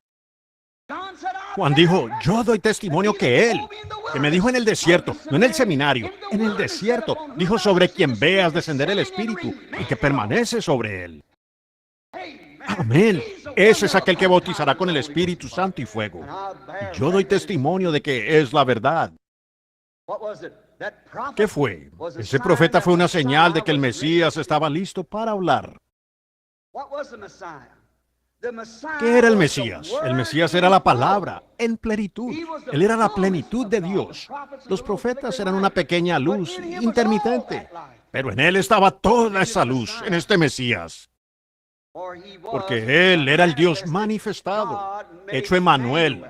Juan dijo, yo doy testimonio que él, que me dijo en el desierto, no en el seminario, en el desierto, dijo sobre quien veas descender el Espíritu y que permanece sobre él. Amén. Ese es aquel que bautizará con el Espíritu Santo y fuego. Y yo doy testimonio de que es la verdad. ¿Qué fue? Ese profeta fue una señal de que el Mesías estaba listo para hablar. ¿Qué era el Mesías? El Mesías era la palabra, en plenitud. Él era la plenitud de Dios. Los profetas eran una pequeña luz intermitente, pero en él estaba toda esa luz, en este Mesías. Porque él era el Dios manifestado, hecho Emmanuel,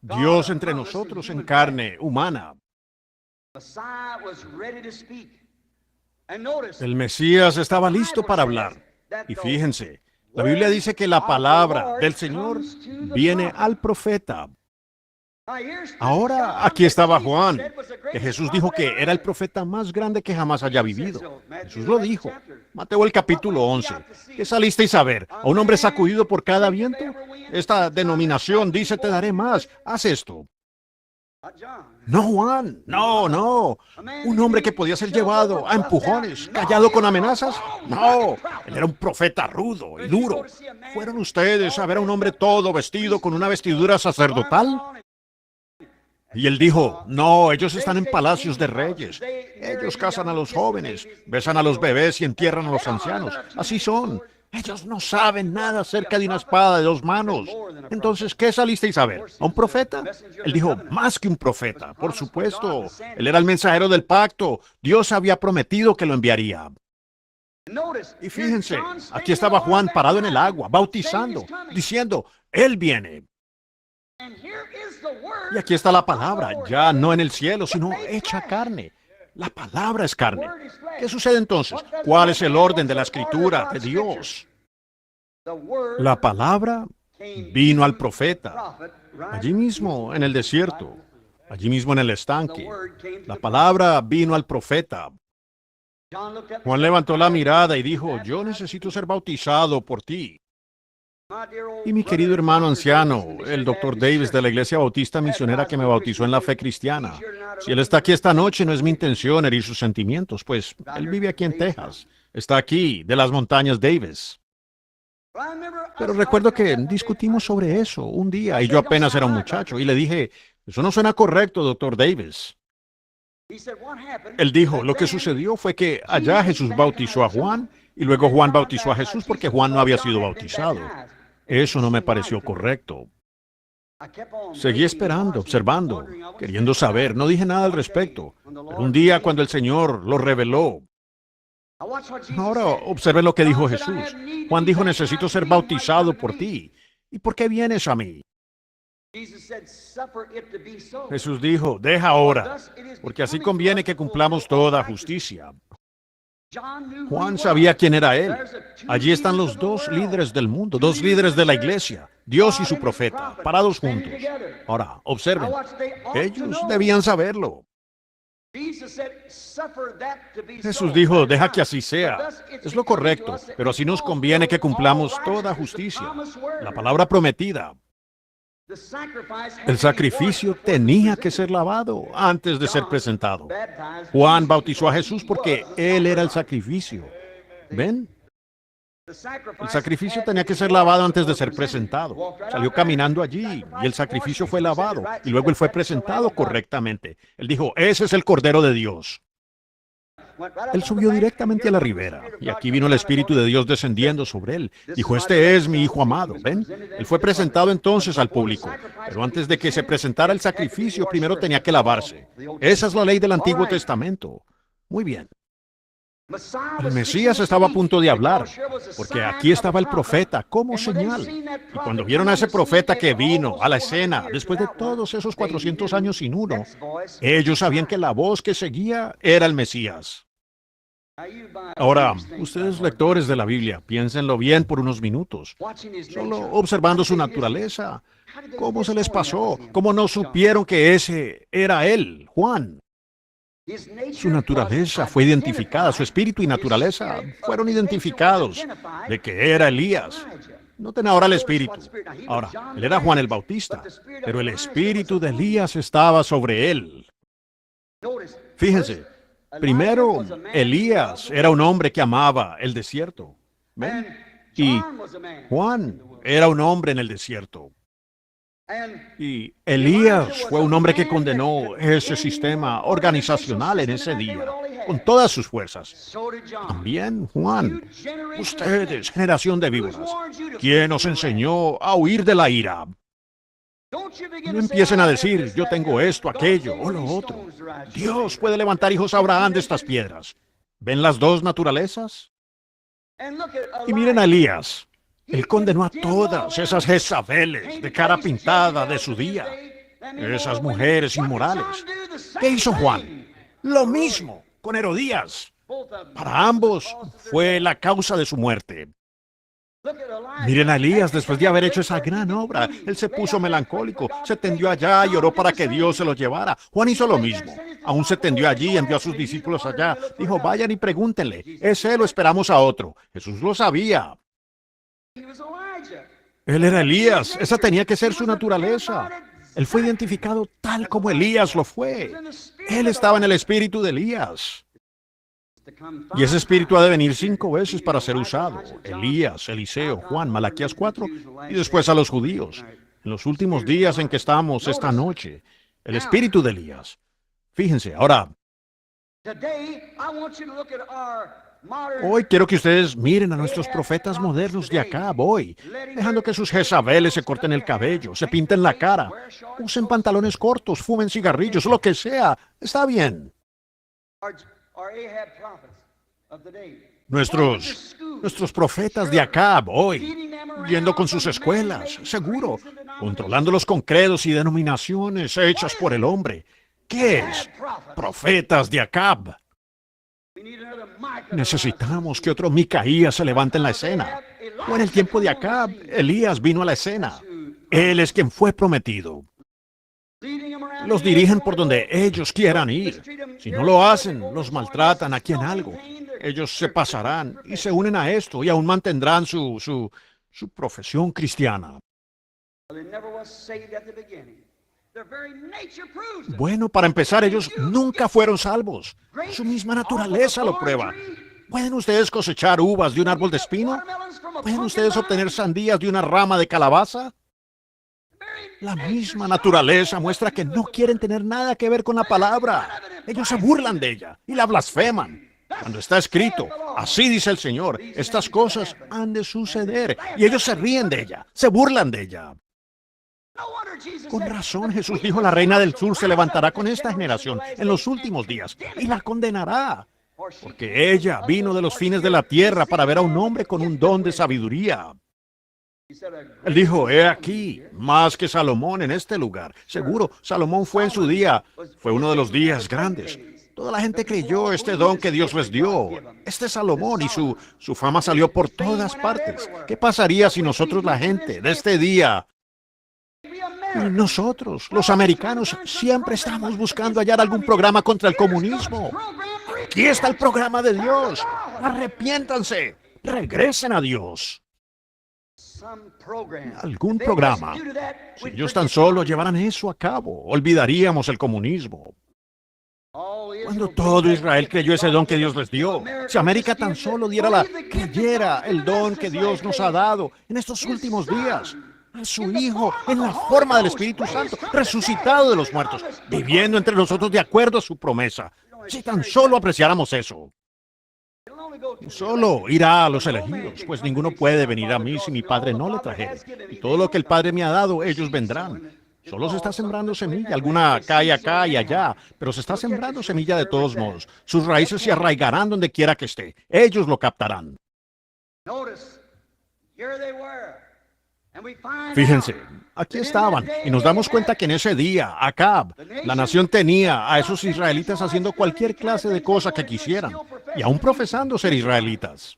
Dios entre nosotros en carne humana. El Mesías estaba listo para hablar. Y fíjense, la Biblia dice que la palabra del Señor viene al profeta. Ahora aquí estaba Juan, que Jesús dijo que era el profeta más grande que jamás haya vivido. Jesús lo dijo. Mateo el capítulo 11. ¿Qué salisteis a ver? ¿A un hombre sacudido por cada viento? Esta denominación dice, te daré más. Haz esto. No, Juan, no. Un hombre que podía ser llevado a empujones, callado con amenazas. No, él era un profeta rudo y duro. ¿Fueron ustedes a ver a un hombre todo vestido con una vestidura sacerdotal? Y él dijo, no, ellos están en palacios de reyes. Ellos casan a los jóvenes, besan a los bebés y entierran a los ancianos. Así son. Ellos no saben nada acerca de una espada de 2 manos. Entonces, ¿qué salisteis a ver? ¿A un profeta? Él dijo, más que un profeta, por supuesto. Él era el mensajero del pacto. Dios había prometido que lo enviaría. Y fíjense, aquí estaba Juan parado en el agua, bautizando, diciendo, Él viene. Y aquí está la palabra, ya no en el cielo, sino hecha carne. La palabra es carne. ¿Qué sucede entonces? ¿Cuál es el orden de la escritura de Dios? La palabra vino al profeta, allí mismo en el desierto, allí mismo en el estanque. La palabra vino al profeta. Juan levantó la mirada y dijo, yo necesito ser bautizado por ti. Y mi querido hermano anciano, el Dr. Davis de la Iglesia Bautista Misionera que me bautizó en la fe cristiana, si él está aquí esta noche, no es mi intención herir sus sentimientos, pues él vive aquí en Texas. Está aquí, de las montañas Davis. Pero recuerdo que discutimos sobre eso un día y yo apenas era un muchacho y le dije, eso no suena correcto, Dr. Davis. Él dijo, lo que sucedió fue que allá Jesús bautizó a Juan y luego Juan bautizó a Jesús porque Juan no había sido bautizado. Eso no me pareció correcto. Seguí esperando, observando, queriendo saber. No dije nada al respecto. Pero un día cuando el Señor lo reveló. Ahora observe lo que dijo Jesús. Juan dijo, necesito ser bautizado por ti. ¿Y por qué vienes a mí? Jesús dijo, deja ahora, porque así conviene que cumplamos toda justicia. Juan sabía quién era él. Allí están los 2 líderes del mundo, 2 líderes de la iglesia, Dios y su profeta, parados juntos. Ahora, observen, ellos debían saberlo. Jesús dijo, deja que así sea. Es lo correcto, pero así nos conviene que cumplamos toda justicia. La palabra prometida. El sacrificio tenía que ser lavado antes de ser presentado. Juan bautizó a Jesús porque él era el sacrificio. ¿Ven? El sacrificio tenía que ser lavado antes de ser presentado. Salió caminando allí y el sacrificio fue lavado y luego él fue presentado correctamente. Él dijo, ese es el Cordero de Dios. Él subió directamente a la ribera y aquí vino el Espíritu de Dios descendiendo sobre él. Dijo, este es mi Hijo amado. ¿Ven? Él fue presentado entonces al público, pero antes de que se presentara el sacrificio, primero tenía que lavarse. Esa es la ley del Antiguo Testamento. Muy bien. El Mesías estaba a punto de hablar, porque aquí estaba el profeta como señal. Y cuando vieron a ese profeta que vino a la escena, después de todos esos 400 años sin uno, ellos sabían que la voz que seguía era el Mesías. Ahora, ustedes lectores de la Biblia, piénsenlo bien por unos minutos, solo observando su naturaleza. ¿Cómo se les pasó? ¿Cómo no supieron que ese era él, Juan? Su naturaleza fue identificada, su espíritu y naturaleza fueron identificados de que era Elías. Noten ahora el espíritu. Ahora, él era Juan el Bautista, pero el espíritu de Elías estaba sobre él. Fíjense, primero, Elías era un hombre que amaba el desierto. ¿Ven? Y Juan era un hombre en el desierto. Y Elías fue un hombre que condenó ese sistema organizacional en ese día, con todas sus fuerzas. También Juan, ustedes, generación de víboras, ¿quién os enseñó a huir de la ira? No empiecen a decir, yo tengo esto, aquello o lo otro. Dios puede levantar hijos a Abraham de estas piedras. ¿Ven las dos naturalezas? Y miren a Elías. Él condenó a todas esas Jezabeles de cara pintada de su día, esas mujeres inmorales. ¿Qué hizo Juan? Lo mismo con Herodías. Para ambos fue la causa de su muerte. Miren a Elías después de haber hecho esa gran obra. Él se puso melancólico, se tendió allá y oró para que Dios se lo llevara. Juan hizo lo mismo. Aún se tendió allí, envió a sus discípulos allá. Dijo, vayan y pregúntenle. ¿Es él o esperamos a otro? Jesús lo sabía. Él era Elías, esa tenía que ser su naturaleza. Él fue identificado tal como Elías lo fue. Él estaba en el espíritu de Elías. Y ese espíritu ha de venir 5 veces para ser usado. Elías, Eliseo, Juan, Malaquías 4, y después a los judíos. En los últimos días en que estamos esta noche, el espíritu de Elías. Fíjense, ahora, hoy quiero que ustedes miren a nuestros profetas modernos de acá, hoy, dejando que sus Jezabeles se corten el cabello, se pinten la cara, usen pantalones cortos, fumen cigarrillos, lo que sea, está bien. Nuestros profetas de acá, hoy, yendo con sus escuelas, seguro, controlándolos con credos y denominaciones hechas por el hombre. ¿Qué es? Profetas de Acab. Necesitamos que otro Micaías se levante en la escena. O en el tiempo de Acab, Elías vino a la escena. Él es quien fue prometido. Los dirigen por donde ellos quieran ir. Si no lo hacen, los maltratan aquí en algo. Ellos se pasarán y se unen a esto y aún mantendrán su profesión cristiana. Bueno, para empezar, ellos nunca fueron salvos. Su misma naturaleza lo prueba. ¿Pueden ustedes cosechar uvas de un árbol de espino? ¿Pueden ustedes obtener sandías de una rama de calabaza? La misma naturaleza muestra que no quieren tener nada que ver con la palabra. Ellos se burlan de ella y la blasfeman. Cuando está escrito, así dice el Señor, estas cosas han de suceder. Y ellos se ríen de ella, se burlan de ella. Con razón Jesús dijo, la reina del sur se levantará con esta generación en los últimos días y la condenará. Porque ella vino de los fines de la tierra para ver a un hombre con un don de sabiduría. Él dijo, he aquí, más que Salomón en este lugar. Seguro, Salomón fue en su día, fue uno de los días grandes. Toda la gente creyó este don que Dios les dio. Este Salomón y su fama salió por todas partes. ¿Qué pasaría si nosotros, la gente de este día, Y nosotros, los americanos, siempre estamos buscando hallar algún programa contra el comunismo. Aquí está el programa de Dios. Arrepiéntanse. Regresen a Dios. Algún programa. Si ellos tan solo llevaran eso a cabo, olvidaríamos el comunismo. Cuando todo Israel creyó ese don que Dios les dio, si América tan solo creyera el don que Dios nos ha dado en estos últimos días, a su Hijo en la forma del Espíritu Santo, resucitado de los muertos, viviendo entre nosotros de acuerdo a su promesa. Si tan solo apreciáramos eso. Solo irá a los elegidos, pues ninguno puede venir a mí si mi Padre no le trajere. Y todo lo que el Padre me ha dado, ellos vendrán. Solo se está sembrando semilla, alguna cae acá y allá, pero se está sembrando semilla de todos modos. Sus raíces se arraigarán donde quiera que esté. Ellos lo captarán. Fíjense, aquí estaban, y nos damos cuenta que en ese día, Acab, la nación tenía a esos israelitas haciendo cualquier clase de cosa que quisieran, y aún profesando ser israelitas.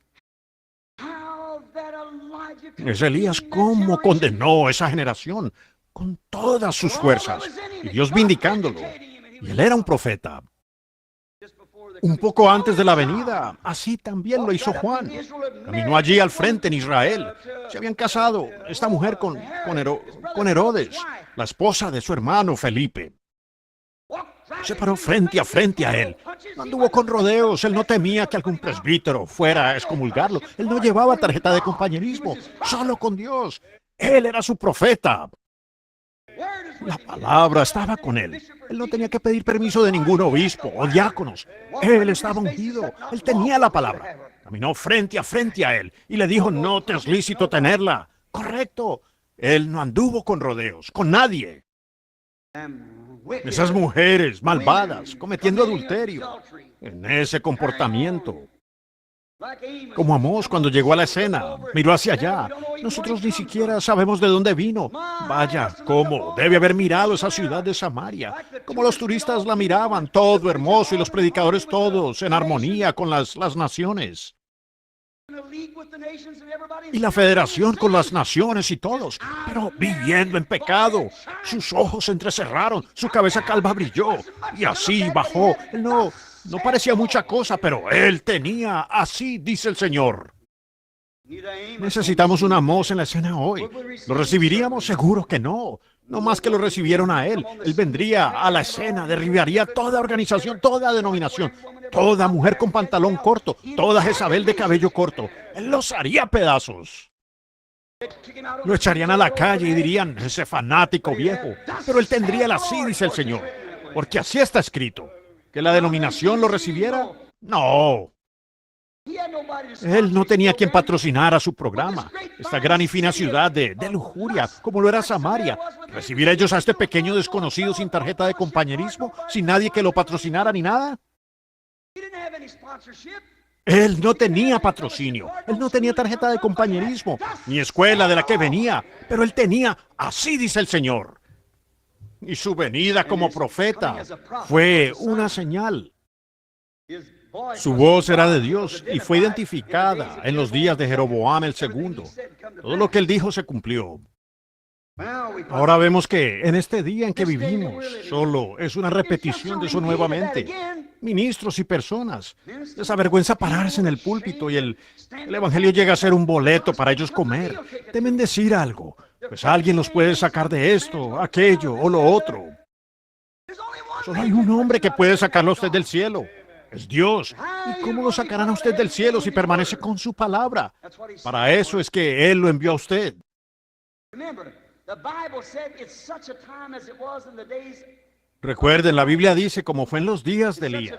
Ese Elías, ¿cómo condenó a esa generación? Con todas sus fuerzas, y Dios vindicándolo. Y él era un profeta. Un poco antes de la venida, así también lo hizo Juan. Caminó allí al frente en Israel. Se habían casado esta mujer con Herodes, la esposa de su hermano Felipe. Se paró frente a él. No anduvo con rodeos. Él no temía que algún presbítero fuera a excomulgarlo. Él no llevaba tarjeta de compañerismo, solo con Dios. Él era su profeta. La palabra estaba con él. Él no tenía que pedir permiso de ningún obispo o diáconos. Él estaba ungido. Él tenía la palabra. Caminó frente a él y le dijo, no te es lícito tenerla. Correcto. Él no anduvo con rodeos, con nadie. Esas mujeres malvadas, cometiendo adulterio, en ese comportamiento. Como Amós cuando llegó a la escena, miró hacia allá. Nosotros ni siquiera sabemos de dónde vino. Vaya, cómo debe haber mirado esa ciudad de Samaria. Como los turistas la miraban, todo hermoso, y los predicadores todos en armonía con las naciones. Y la federación con las naciones y todos, pero viviendo en pecado. Sus ojos se entrecerraron, su cabeza calva brilló, y así bajó. Él no parecía mucha cosa, pero él tenía, así dice el Señor. Necesitamos un Amós en la escena hoy. ¿Lo recibiríamos? Seguro que no. No más que lo recibieron a él. Él vendría a la escena, derribaría toda organización, toda denominación, toda mujer con pantalón corto, toda Jezabel de cabello corto. Él los haría pedazos. Lo echarían a la calle y dirían, ese fanático viejo. Pero él tendría el así, dice el Señor. Porque así está escrito. ¿Que la denominación lo recibiera? No. Él no tenía quien patrocinara su programa. Esta gran y fina ciudad de lujuria, como lo era Samaria. ¿Recibir ellos a este pequeño desconocido sin tarjeta de compañerismo, sin nadie que lo patrocinara ni nada? Él no tenía patrocinio, él no tenía tarjeta de compañerismo, ni escuela de la que venía, pero él tenía, así dice el Señor. Y su venida como profeta fue una señal. Su voz era de Dios y fue identificada en los días de Jeroboam el segundo. Todo lo que él dijo se cumplió. Ahora vemos que en este día en que vivimos solo es una repetición de eso nuevamente. Ministros y personas les avergüenza pararse en el púlpito y el evangelio llega a ser un boleto para ellos comer. Temen decir algo, pues alguien los puede sacar de esto, aquello o lo otro. Solo hay un hombre que puede sacarlo a usted del cielo. Es Dios. ¿Y cómo lo sacarán a usted del cielo si permanece con su palabra? Para eso es que Él lo envió a usted. Recuerden, la Biblia dice, como fue en los días de Elías,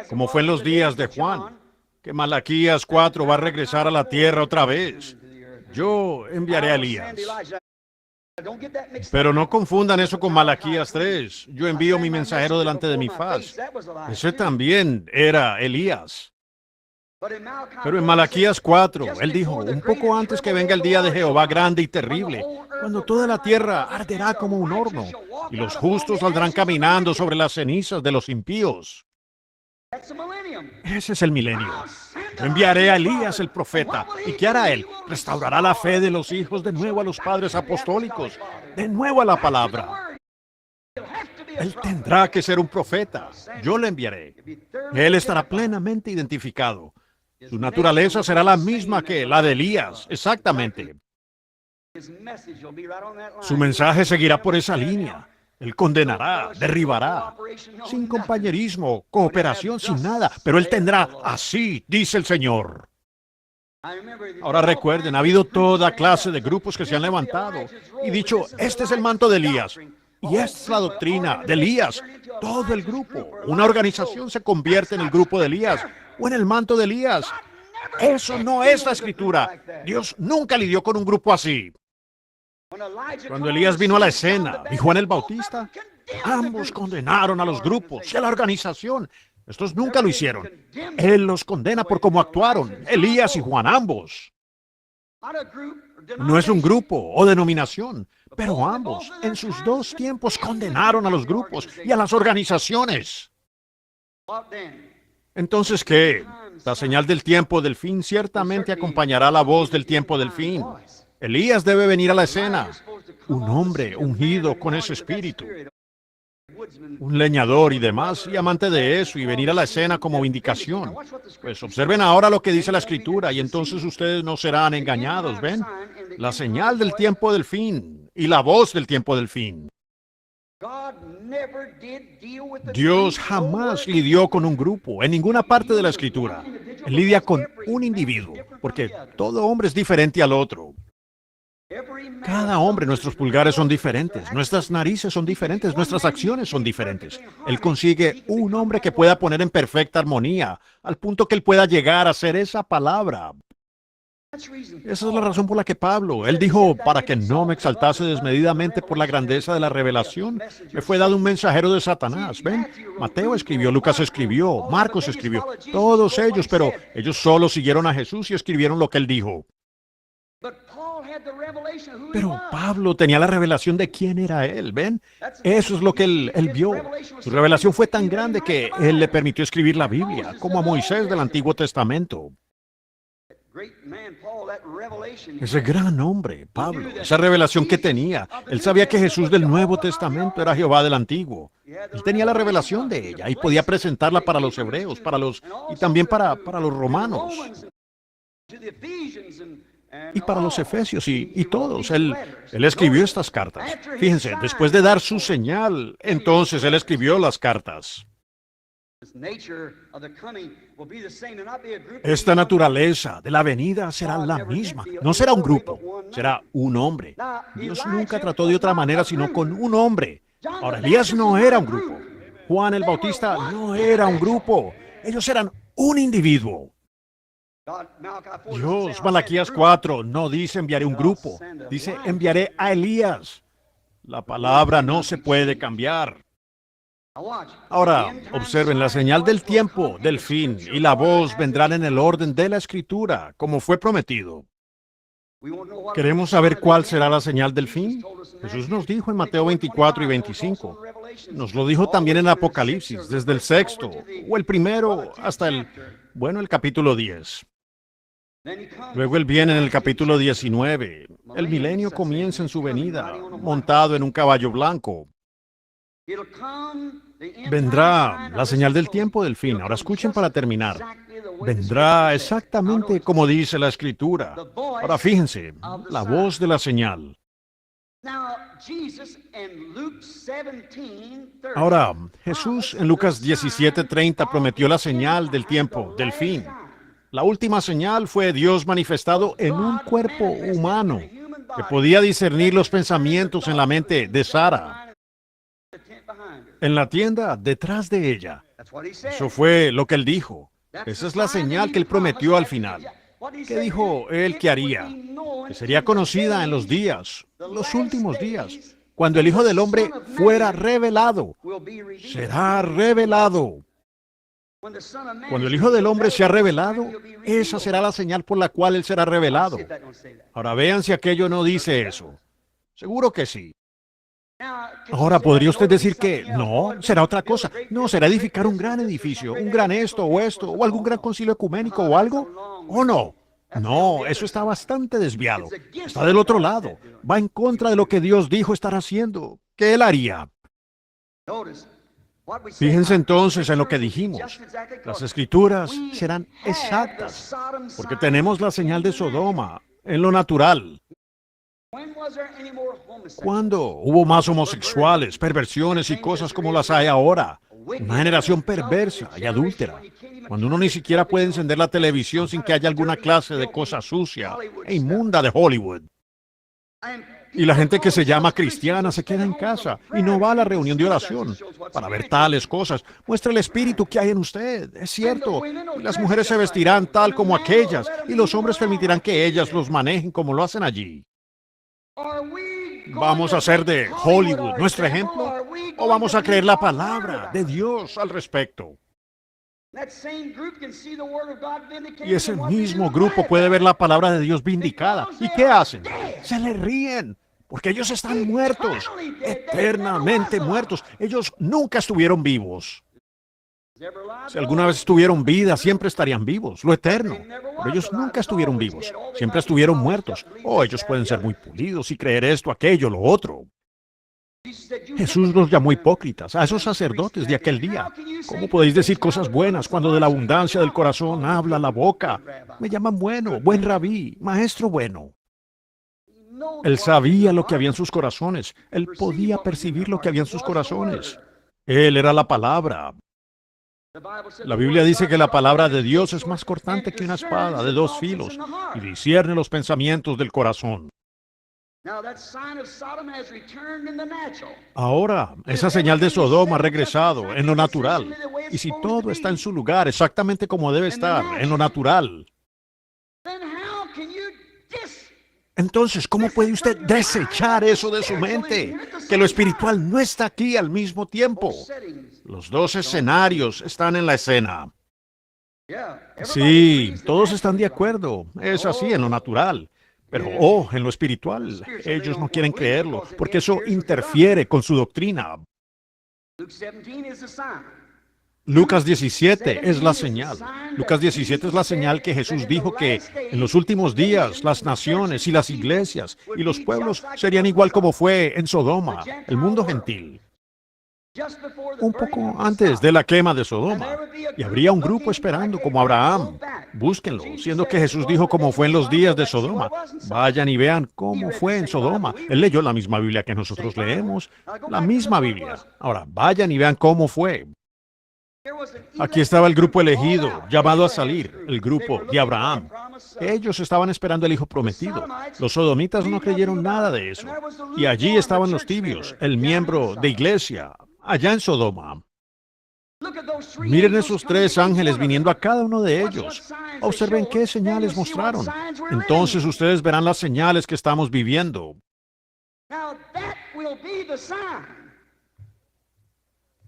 como fue en los días de Juan, que Malaquías 4 va a regresar a la tierra otra vez. Yo enviaré a Elías. Pero no confundan eso con Malaquías 3. Yo envío mi mensajero delante de mi faz. Ese también era Elías. Pero en Malaquías 4, él dijo, un poco antes que venga el día de Jehová grande y terrible, cuando toda la tierra arderá como un horno, y los justos saldrán caminando sobre las cenizas de los impíos. Ese es el milenio. Yo enviaré a Elías el profeta. ¿Y qué hará él? Restaurará la fe de los hijos de nuevo a los padres apostólicos, de nuevo a la palabra. Él tendrá que ser un profeta. Yo le enviaré. Él estará plenamente identificado. Su naturaleza será la misma que la de Elías, exactamente. Su mensaje seguirá por esa línea. Él condenará, derribará, sin compañerismo, cooperación, sin nada, pero él tendrá, así dice el Señor. Ahora recuerden, ha habido toda clase de grupos que se han levantado y dicho, este es el manto de Elías, y esta es la doctrina de Elías. Todo el grupo, una organización se convierte en el grupo de Elías o en el manto de Elías. Eso no es la Escritura. Dios nunca lidió con un grupo así. Cuando Elías vino a la escena y Juan el Bautista, ambos condenaron a los grupos y a la organización. Estos nunca lo hicieron. Él los condena por cómo actuaron, Elías y Juan ambos. No es un grupo o denominación, pero ambos en sus dos tiempos condenaron a los grupos y a las organizaciones. Entonces, ¿qué? La señal del tiempo del fin ciertamente acompañará la voz del tiempo del fin. Elías debe venir a la escena, un hombre ungido con ese espíritu, un leñador y demás, y amante de eso, y venir a la escena como vindicación. Pues observen ahora lo que dice la Escritura, y entonces ustedes no serán engañados, ¿ven? La señal del tiempo del fin, y la voz del tiempo del fin. Dios jamás lidió con un grupo, en ninguna parte de la Escritura. Él lidia con un individuo, porque todo hombre es diferente al otro. Cada hombre, nuestros pulgares son diferentes, nuestras narices son diferentes, nuestras acciones son diferentes. Él consigue un hombre que pueda poner en perfecta armonía, al punto que él pueda llegar a ser esa palabra. Esa es la razón por la que Pablo, él dijo, para que no me exaltase desmedidamente por la grandeza de la revelación, me fue dado un mensajero de Satanás. ¿Ven? Mateo escribió, Lucas escribió, Marcos escribió, todos ellos, pero ellos solo siguieron a Jesús y escribieron lo que él dijo. Pero Pablo tenía la revelación de quién era él, ¿ven? Eso es lo que él vio. Su revelación fue tan grande que él le permitió escribir la Biblia, como a Moisés del Antiguo Testamento. Ese gran hombre, Pablo, esa revelación que tenía, él sabía que Jesús del Nuevo Testamento era Jehová del Antiguo. Él tenía la revelación de ella y podía presentarla para los hebreos, y también para los romanos. Y para los efesios y todos. Él escribió estas cartas. Fíjense, después de dar su señal, entonces él escribió las cartas. Esta naturaleza de la venida será la misma. No será un grupo, será un hombre. Dios nunca trató de otra manera sino con un hombre. Ahora, Elías no era un grupo. Juan el Bautista no era un grupo. Ellos eran un individuo. Dios, Malaquías 4, no dice enviaré un grupo, dice enviaré a Elías. La palabra no se puede cambiar. Ahora, observen, la señal del tiempo, del fin, y la voz vendrán en el orden de la Escritura, como fue prometido. ¿Queremos saber cuál será la señal del fin? Jesús nos dijo en Mateo 24 y 25. Nos lo dijo también en Apocalipsis, desde el sexto, o el primero, hasta el capítulo 10. Luego él viene en el capítulo 19. El milenio comienza en su venida, montado en un caballo blanco. Vendrá la señal del tiempo del fin. Ahora escuchen para terminar. Vendrá exactamente como dice la Escritura. Ahora fíjense, la voz de la señal. Ahora, Jesús en Lucas 17:30 prometió la señal del tiempo, del fin. La última señal fue Dios manifestado en un cuerpo humano que podía discernir los pensamientos en la mente de Sara, en la tienda detrás de ella. Eso fue lo que él dijo. Esa es la señal que él prometió al final. ¿Qué dijo él que haría? Que sería conocida en los días, los últimos días, cuando el Hijo del Hombre fuera revelado. Será revelado. Cuando el Hijo del Hombre sea revelado, esa será la señal por la cual él será revelado. Ahora vean si aquello no dice eso. Seguro que sí. Ahora, ¿podría usted decir que no, será otra cosa? No, será edificar un gran edificio, un gran esto, o algún gran concilio ecuménico o algo? ¿O no? No, eso está bastante desviado. Está del otro lado. Va en contra de lo que Dios dijo estar haciendo. ¿Qué él haría? Fíjense entonces en lo que dijimos. Las escrituras serán exactas, porque tenemos la señal de Sodoma en lo natural. ¿Cuándo hubo más homosexuales, perversiones y cosas como las hay ahora? Una generación perversa y adúltera. Cuando uno ni siquiera puede encender la televisión sin que haya alguna clase de cosa sucia e inmunda de Hollywood. Y la gente que se llama cristiana se queda en casa y no va a la reunión de oración para ver tales cosas. Muestra el espíritu que hay en usted, es cierto. Y las mujeres se vestirán tal como aquellas y los hombres permitirán que ellas los manejen como lo hacen allí. ¿Vamos a hacer de Hollywood nuestro ejemplo? ¿O vamos a creer la palabra de Dios al respecto? Y ese mismo grupo puede ver la palabra de Dios vindicada. ¿Y qué hacen? Se le ríen, porque ellos están muertos, eternamente muertos. Ellos nunca estuvieron vivos. Si alguna vez tuvieron vida, siempre estarían vivos, lo eterno. Pero ellos nunca estuvieron vivos, siempre estuvieron muertos. Oh, ellos pueden ser muy pulidos y creer esto, aquello, lo otro. Jesús los llamó hipócritas, a esos sacerdotes de aquel día. ¿Cómo podéis decir cosas buenas cuando de la abundancia del corazón habla la boca? Me llaman bueno, buen rabí, maestro bueno. Él sabía lo que había en sus corazones. Él podía percibir lo que había en sus corazones. Él era la palabra. La Biblia dice que la palabra de Dios es más cortante que una espada de dos filos y discierne los pensamientos del corazón. Ahora, esa señal de Sodoma ha regresado en lo natural. Y si todo está en su lugar exactamente como debe estar, en lo natural, entonces, ¿cómo puede usted desechar eso de su mente? Que lo espiritual no está aquí al mismo tiempo. Los dos escenarios están en la escena. Sí, todos están de acuerdo. Es así en lo natural. Pero, en lo espiritual, ellos no quieren creerlo, porque eso interfiere con su doctrina. Lucas 17 es la señal. Lucas 17 es la señal que Jesús dijo que en los últimos días las naciones y las iglesias y los pueblos serían igual como fue en Sodoma, el mundo gentil. Un poco antes de la quema de Sodoma. Y habría un grupo esperando como Abraham. Búsquenlo, siendo que Jesús dijo cómo fue en los días de Sodoma. Vayan y vean cómo fue en Sodoma. Él leyó la misma Biblia que nosotros leemos, la misma Biblia. Ahora, vayan y vean cómo fue. Aquí estaba el grupo elegido, llamado a salir, el grupo de Abraham. Ellos estaban esperando el hijo prometido. Los sodomitas no creyeron nada de eso. Y allí estaban los tibios, el miembro de iglesia, allá en Sodoma. Miren esos tres ángeles viniendo a cada uno de ellos. Observen qué señales mostraron. Entonces ustedes verán las señales que estamos viviendo.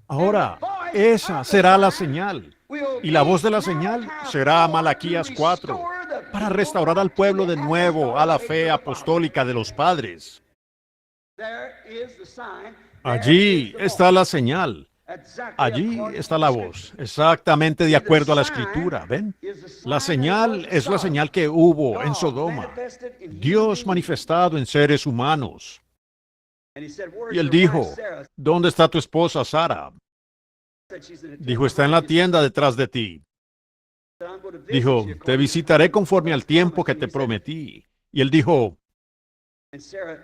Ahora, esa será la señal. Y la voz de la señal será Malaquías 4, para restaurar al pueblo de nuevo a la fe apostólica de los padres. Allí está la señal. Allí está la voz, exactamente de acuerdo a la Escritura, ¿ven? La señal es la señal que hubo en Sodoma. Dios manifestado en seres humanos. Y él dijo, ¿dónde está tu esposa Sara? Dijo, está en la tienda detrás de ti. Dijo, te visitaré conforme al tiempo que te prometí. Y él dijo,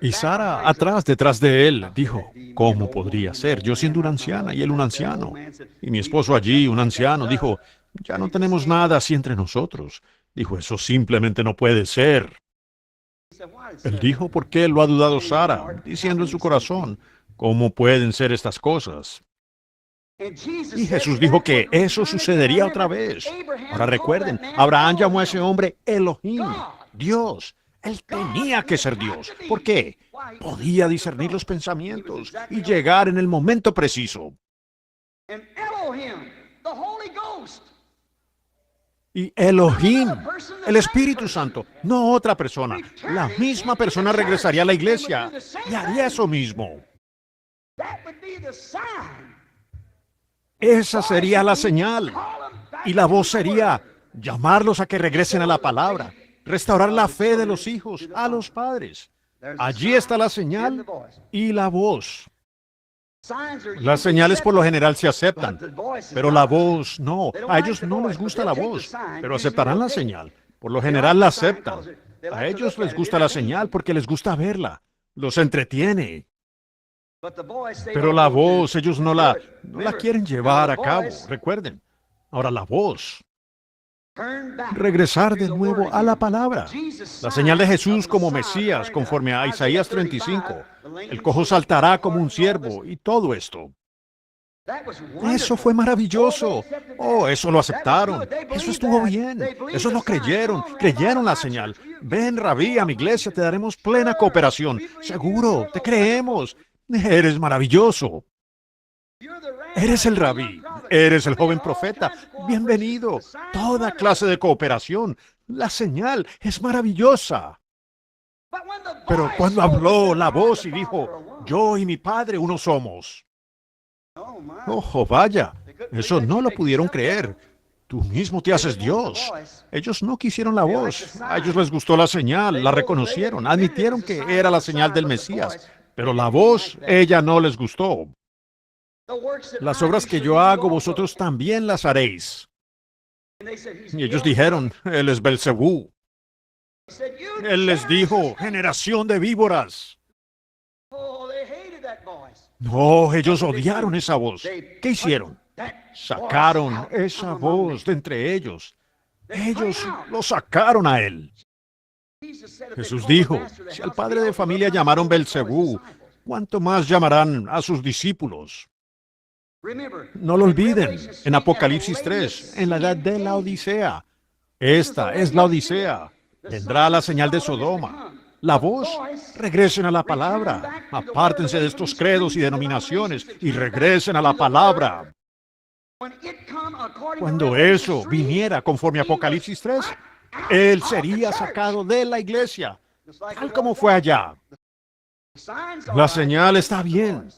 y Sara atrás, detrás de él, dijo, ¿cómo podría ser? Yo siendo una anciana y él un anciano. Y mi esposo allí, un anciano, dijo, ya no tenemos nada así entre nosotros. Dijo, eso simplemente no puede ser. Él dijo, ¿por qué lo ha dudado Sara? Diciendo en su corazón, ¿cómo pueden ser estas cosas? Y Jesús dijo que eso sucedería otra vez. Ahora recuerden, Abraham llamó a ese hombre Elohim, Dios. Él tenía que ser Dios. ¿Por qué? Podía discernir los pensamientos y llegar en el momento preciso. Y Elohim, el Espíritu Santo, no otra persona. La misma persona regresaría a la iglesia y haría eso mismo. Esa sería la señal. Y la voz sería llamarlos a que regresen a la palabra, restaurar la fe de los hijos a los padres. Allí está la señal y la voz. Las señales por lo general se aceptan, pero la voz no. A ellos no les gusta la voz, pero aceptarán la señal. Por lo general la aceptan. A ellos les gusta la señal porque les gusta verla. Los entretiene. Pero la voz, ellos no la quieren llevar a cabo, recuerden. Ahora la voz. Regresar de nuevo a la palabra. La señal de Jesús como Mesías, conforme a Isaías 35. El cojo saltará como un ciervo y todo esto. Eso fue maravilloso. Oh, eso lo aceptaron. Eso estuvo bien. Eso lo creyeron. Creyeron la señal. Ven, Rabí, a mi iglesia, te daremos plena cooperación. Seguro, te creemos. Eres maravilloso. Eres el Rabí. Eres el joven profeta. Bienvenido. Toda clase de cooperación. La señal es maravillosa. Pero cuando habló la voz y dijo, yo y mi padre uno somos. Oh, vaya, eso no lo pudieron creer. Tú mismo te haces Dios. Ellos no quisieron la voz. A ellos les gustó la señal, la reconocieron, admitieron que era la señal del Mesías. Pero la voz, ella no les gustó. Las obras que yo hago, vosotros también las haréis. Y ellos dijeron, él es Belcebú. Él les dijo, generación de víboras. No, ellos odiaron esa voz. ¿Qué hicieron? Sacaron esa voz de entre ellos. Ellos lo sacaron a él. Jesús dijo, si al padre de familia llamaron Belcebú, ¿cuánto más llamarán a sus discípulos? No lo olviden, en Apocalipsis 3, en la edad de la Odisea. Esta es la Odisea. Vendrá la señal de Sodoma. La voz, regresen a la palabra. Apártense de estos credos y denominaciones y regresen a la palabra. Cuando eso viniera conforme a Apocalipsis 3, él sería sacado de la iglesia, tal como fue allá. La señal está bien,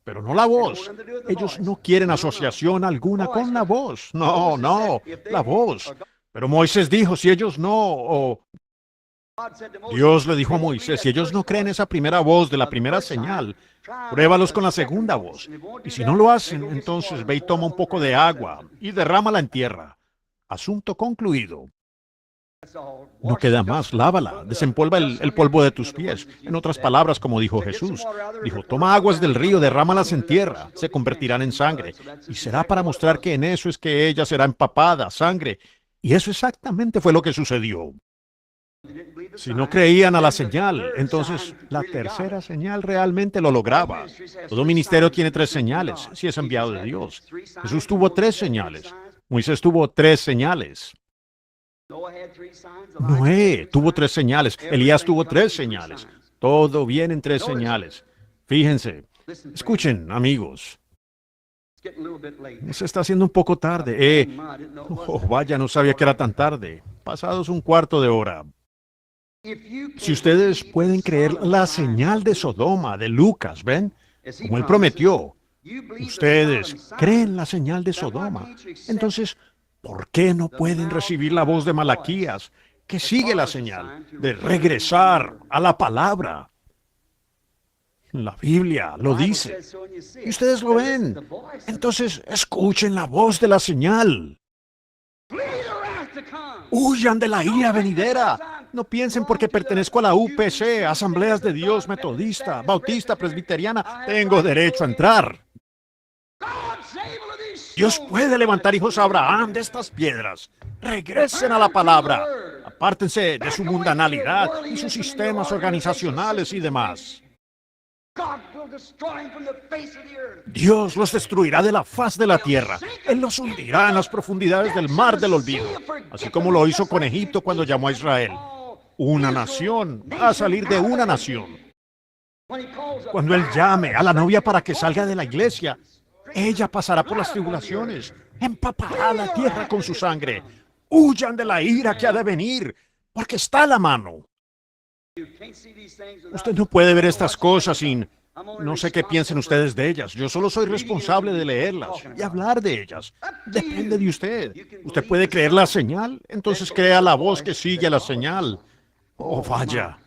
pero no la voz. Ellos no quieren asociación alguna con la voz. No, la voz. Pero Moisés dijo, si ellos no... Dios le dijo a Moisés, si ellos no creen esa primera voz de la primera señal, pruébalos con la segunda voz. Y si no lo hacen, entonces ve y toma un poco de agua y derrámala en tierra. Asunto concluido. No queda más, lávala, desempolva el polvo de tus pies. En otras palabras, como dijo Jesús, dijo, toma aguas del río, derrámalas en tierra, se convertirán en sangre. Y será para mostrar que en eso es que ella será empapada, sangre. Y eso exactamente fue lo que sucedió. Si no creían a la señal, entonces la tercera señal realmente lo lograba. Todo ministerio tiene 3 señales, si es enviado de Dios. Jesús tuvo 3 señales. Moisés tuvo 3 señales. Noé tuvo 3 señales. Elías tuvo 3 señales. Todo viene en 3 señales. Fíjense. Escuchen, amigos. Se está haciendo un poco tarde. Oh, vaya, no sabía que era tan tarde. Pasados un cuarto de hora. Si ustedes pueden creer la señal de Sodoma, de Lucas, ¿ven? Como él prometió. Ustedes creen la señal de Sodoma. Entonces, ¿por qué no pueden recibir la voz de Malaquías, que sigue la señal de regresar a la palabra? La Biblia lo dice. Y ustedes lo ven. Entonces, escuchen la voz de la señal. Huyan de la ira venidera. No piensen porque pertenezco a la UPC, Asambleas de Dios Metodista, Bautista, Presbiteriana, tengo derecho a entrar. Dios puede levantar hijos a Abraham de estas piedras. Regresen a la palabra. Apártense de su mundanalidad y sus sistemas organizacionales y demás. Dios los destruirá de la faz de la tierra. Él los hundirá en las profundidades del mar del olvido, así como lo hizo con Egipto cuando llamó a Israel. Una nación va a salir de una nación. Cuando Él llame a la novia para que salga de la iglesia, ella pasará por las tribulaciones, empapará la tierra con su sangre. Huyan de la ira que ha de venir, porque está a la mano. Usted no puede ver estas cosas sin No sé qué piensen ustedes de ellas. Yo solo soy responsable de leerlas y hablar de ellas. Depende de usted. ¿Usted puede creer la señal? Entonces crea la voz que sigue a la señal. Oh, vaya.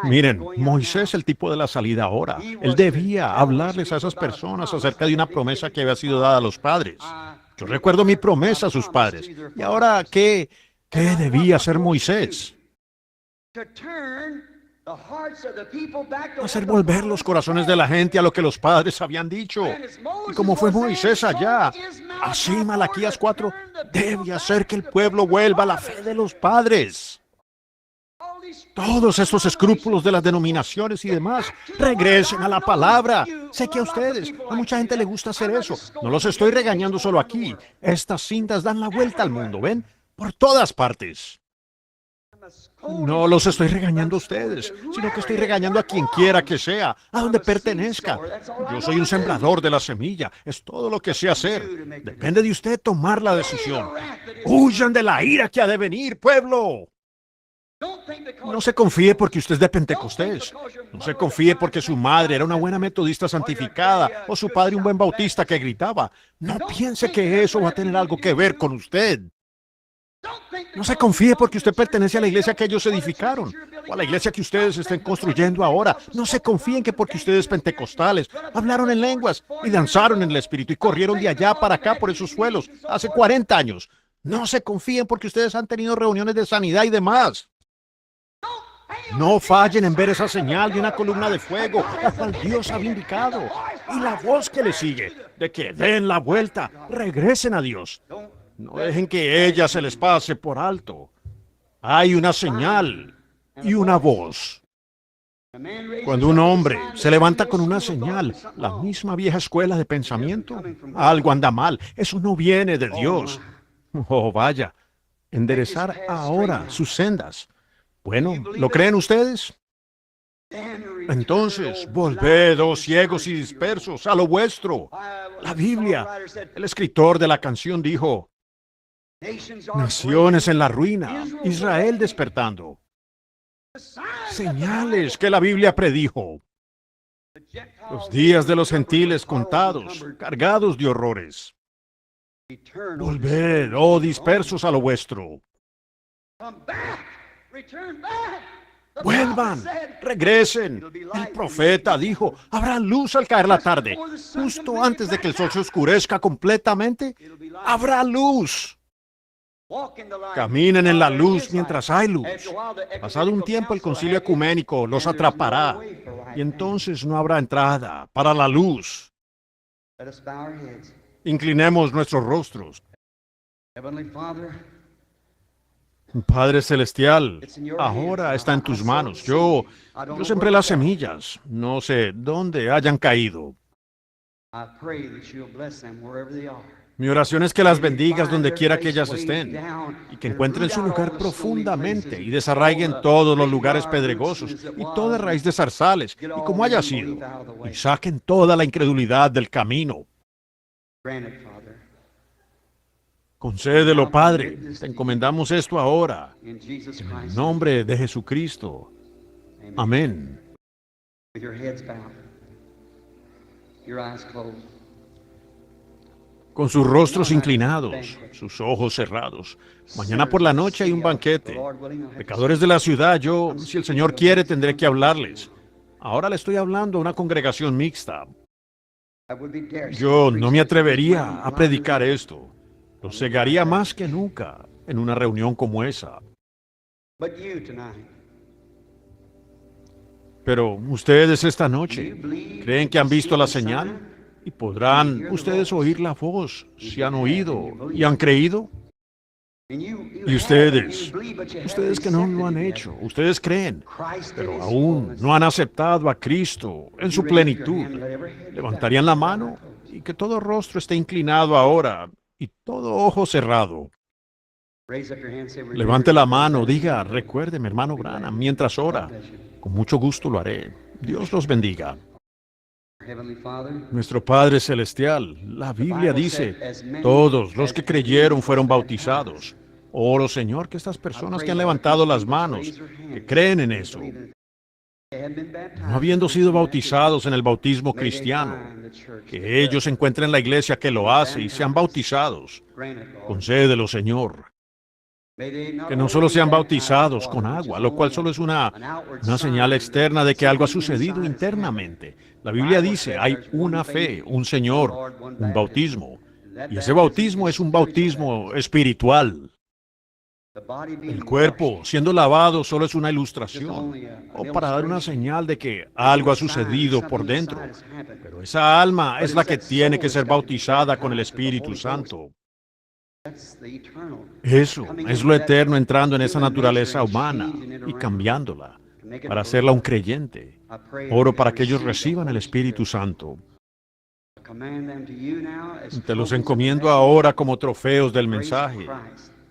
Miren, Moisés, el tipo de la salida ahora, él debía hablarles a esas personas acerca de una promesa que había sido dada a los padres. Yo recuerdo mi promesa a sus padres. ¿Y ahora qué debía hacer Moisés? Hacer volver los corazones de la gente a lo que los padres habían dicho. Y como fue Moisés allá, así Malaquías 4 debe hacer que el pueblo vuelva a la fe de los padres. Todos esos escrúpulos de las denominaciones y demás, regresen a la palabra. Sé que a mucha gente le gusta hacer eso. No los estoy regañando solo aquí. Estas cintas dan la vuelta al mundo, ¿ven? Por todas partes. No los estoy regañando a ustedes, sino que estoy regañando a quien quiera que sea, a donde pertenezca. Yo soy un sembrador de la semilla, es todo lo que sé hacer. Depende de usted tomar la decisión. ¡Huyan de la ira que ha de venir, pueblo! No se confíe porque usted es de Pentecostés. No se confíe porque su madre era una buena metodista santificada o su padre un buen bautista que gritaba. No piense que eso va a tener algo que ver con usted. No se confíe porque usted pertenece a la iglesia que ellos edificaron o a la iglesia que ustedes estén construyendo ahora. No se confíen que porque ustedes pentecostales hablaron en lenguas y danzaron en el espíritu y corrieron de allá para acá por esos suelos hace 40 años. No se confíen porque ustedes han tenido reuniones de sanidad y demás. No fallen en ver esa señal de una columna de fuego, la cual Dios ha vindicado, y la voz que le sigue, de que den la vuelta, regresen a Dios. No dejen que ella se les pase por alto. Hay una señal y una voz. Cuando un hombre se levanta con una señal, la misma vieja escuela de pensamiento, algo anda mal. Eso no viene de Dios. Oh, vaya, enderezar ahora sus sendas. Bueno, ¿lo creen ustedes? Entonces, volved, oh ciegos y dispersos, a lo vuestro. La Biblia, el escritor de la canción dijo, naciones en la ruina, Israel despertando. Señales que la Biblia predijo. Los días de los gentiles contados, cargados de horrores. Volved, oh dispersos, a lo vuestro. Vuelvan, regresen. El profeta dijo, habrá luz al caer la tarde. Justo antes de que el sol se oscurezca completamente, habrá luz. Caminen en la luz mientras hay luz. Pasado un tiempo el concilio ecuménico los atrapará y entonces no habrá entrada para la luz. Inclinemos nuestros rostros. Padre Celestial, ahora está en tus manos. Yo sembré las semillas. No sé dónde hayan caído. Mi oración es que las bendigas donde quiera que ellas estén y que encuentren su lugar profundamente y desarraiguen todos los lugares pedregosos y toda raíz de zarzales y como haya sido y saquen toda la incredulidad del camino. Concédelo, Padre. Te encomendamos esto ahora. En el nombre de Jesucristo. Amén. Con sus rostros inclinados, sus ojos cerrados. Mañana por la noche hay un banquete. Pecadores de la ciudad, yo, si el Señor quiere, tendré que hablarles. Ahora le estoy hablando a una congregación mixta. Yo no me atrevería a predicar esto. Los cegaría más que nunca en una reunión como esa. Pero ustedes esta noche, ¿creen que han visto la señal? ¿Y podrán ustedes oír la voz si han oído y han creído? Y ustedes que no lo han hecho, ustedes creen, pero aún no han aceptado a Cristo en su plenitud, levantarían la mano y que todo rostro esté inclinado ahora y todo ojo cerrado. Levante la mano, diga, recuérdeme, hermano Branham, mientras ora. Con mucho gusto lo haré. Dios los bendiga. Nuestro Padre Celestial, la Biblia dice, todos los que creyeron fueron bautizados. Oro, Señor, que estas personas que han levantado las manos, que creen en eso, no habiendo sido bautizados en el bautismo cristiano, que ellos encuentren la iglesia que lo hace y sean bautizados. Concédelo, Señor. Que no solo sean bautizados con agua, lo cual solo es una señal externa de que algo ha sucedido internamente. La Biblia dice, hay una fe, un Señor, un bautismo. Y ese bautismo es un bautismo espiritual. El cuerpo, siendo lavado, solo es una ilustración, o para dar una señal de que algo ha sucedido por dentro. Pero esa alma es la que tiene que ser bautizada con el Espíritu Santo. Eso es lo eterno entrando en esa naturaleza humana y cambiándola para hacerla un creyente. Oro para que ellos reciban el Espíritu Santo. Te los encomiendo ahora como trofeos del mensaje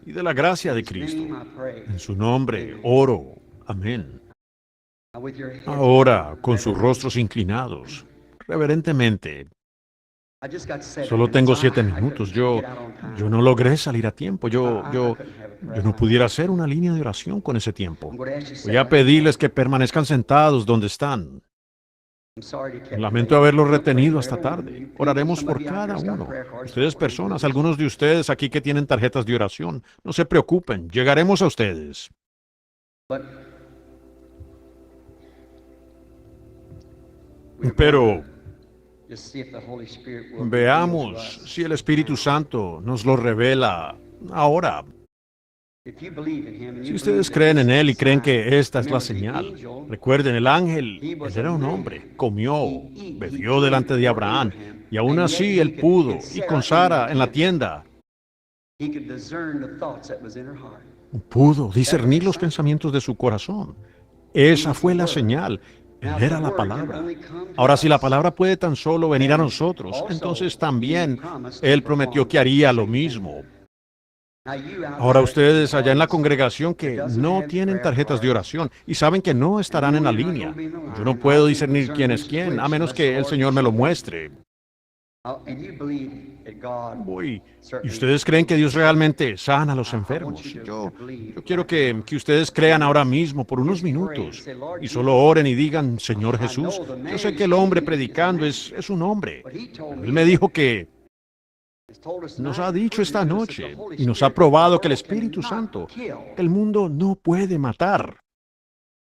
y de la gracia de Cristo. En su nombre oro. Amén. Ahora, con sus rostros inclinados, reverentemente. Solo tengo 7 minutos. Yo no logré salir a tiempo. Yo no pudiera hacer una línea de oración con ese tiempo. Voy a pedirles que permanezcan sentados donde están. Lamento haberlos retenido hasta tarde. Oraremos por cada uno. Ustedes personas, algunos de ustedes aquí que tienen tarjetas de oración, no se preocupen, llegaremos a ustedes. Pero veamos si el Espíritu Santo nos lo revela ahora. Si ustedes creen en Él y creen que esta es la señal, recuerden, el ángel, él era un hombre, comió, bebió delante de Abraham, y aún así él pudo, y con Sara en la tienda, pudo discernir los pensamientos de su corazón. Esa fue la señal. Él era la palabra. Ahora, si la palabra puede tan solo venir a nosotros, entonces también Él prometió que haría lo mismo. Ahora ustedes allá en la congregación que no tienen tarjetas de oración y saben que no estarán en la línea. Yo no puedo discernir quién es quién, a menos que el Señor me lo muestre. ¿Y ustedes creen que Dios realmente sana a los enfermos? Yo quiero que ustedes crean ahora mismo por unos minutos y solo oren y digan, Señor Jesús, yo sé que el hombre predicando es un hombre. Pero Él me dijo que nos ha dicho esta noche y nos ha probado que el Espíritu Santo, el mundo no puede matar.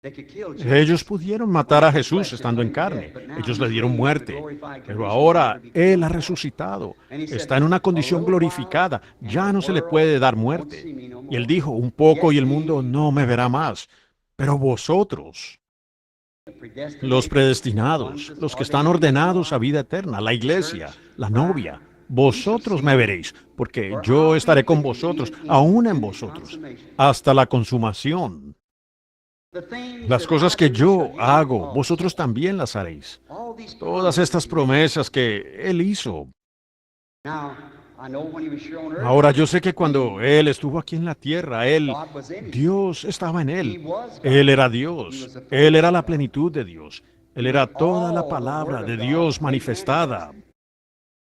Ellos pudieron matar a Jesús estando en carne. Ellos le dieron muerte. Pero ahora Él ha resucitado. Está en una condición glorificada. Ya no se le puede dar muerte. Y Él dijo, un poco y el mundo no me verá más. Pero vosotros, los predestinados, los que están ordenados a vida eterna, la iglesia, la novia, vosotros me veréis, porque yo estaré con vosotros, aún en vosotros, hasta la consumación. Las cosas que yo hago, vosotros también las haréis. Todas estas promesas que Él hizo. Ahora, yo sé que cuando Él estuvo aquí en la tierra, Dios estaba en Él. Él era Dios. Él era la plenitud de Dios. Él era toda la palabra de Dios manifestada.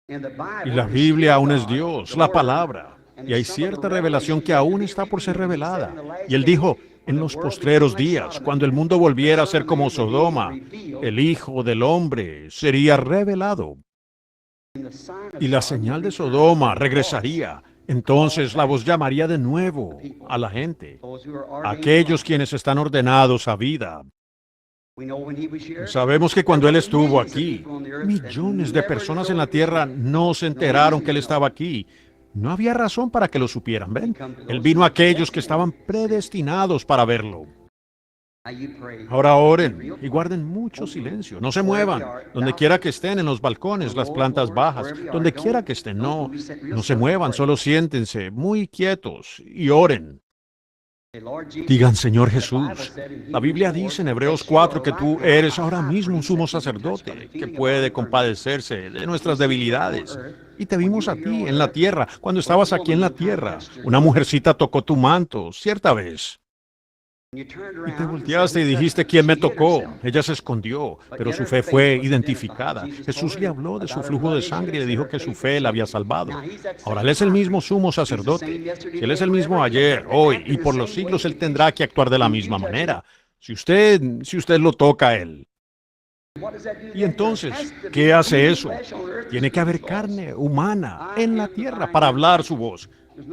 Y la Biblia aún es Dios, la palabra. Y hay cierta revelación que aún está por ser revelada. Y Él dijo, en los postreros días, cuando el mundo volviera a ser como Sodoma, el Hijo del Hombre sería revelado. Y la señal de Sodoma regresaría. Entonces la voz llamaría de nuevo a la gente, a aquellos quienes están ordenados a vida. Sabemos que cuando Él estuvo aquí, millones de personas en la tierra no se enteraron que Él estaba aquí. No había razón para que lo supieran, ¿ven? Él vino a aquellos que estaban predestinados para verlo. Ahora oren y guarden mucho silencio. No se muevan. Donde quiera que estén, en los balcones, las plantas bajas, donde quiera que estén, no se muevan, solo siéntense muy quietos y oren. Digan, Señor Jesús, la Biblia dice en Hebreos 4 que tú eres ahora mismo un sumo sacerdote que puede compadecerse de nuestras debilidades. Y te vimos a ti en la tierra, cuando estabas aquí en la tierra. Una mujercita tocó tu manto, cierta vez. Y te volteaste y dijiste, ¿quién me tocó? Ella se escondió, pero su fe fue identificada. Jesús le habló de su flujo de sangre y le dijo que su fe la había salvado. Ahora Él es el mismo sumo sacerdote. Si Él es el mismo ayer, hoy y por los siglos, Él tendrá que actuar de la misma manera. si usted lo toca a él. Y entonces, ¿qué hace eso? Tiene que haber carne humana en la tierra para hablar su voz.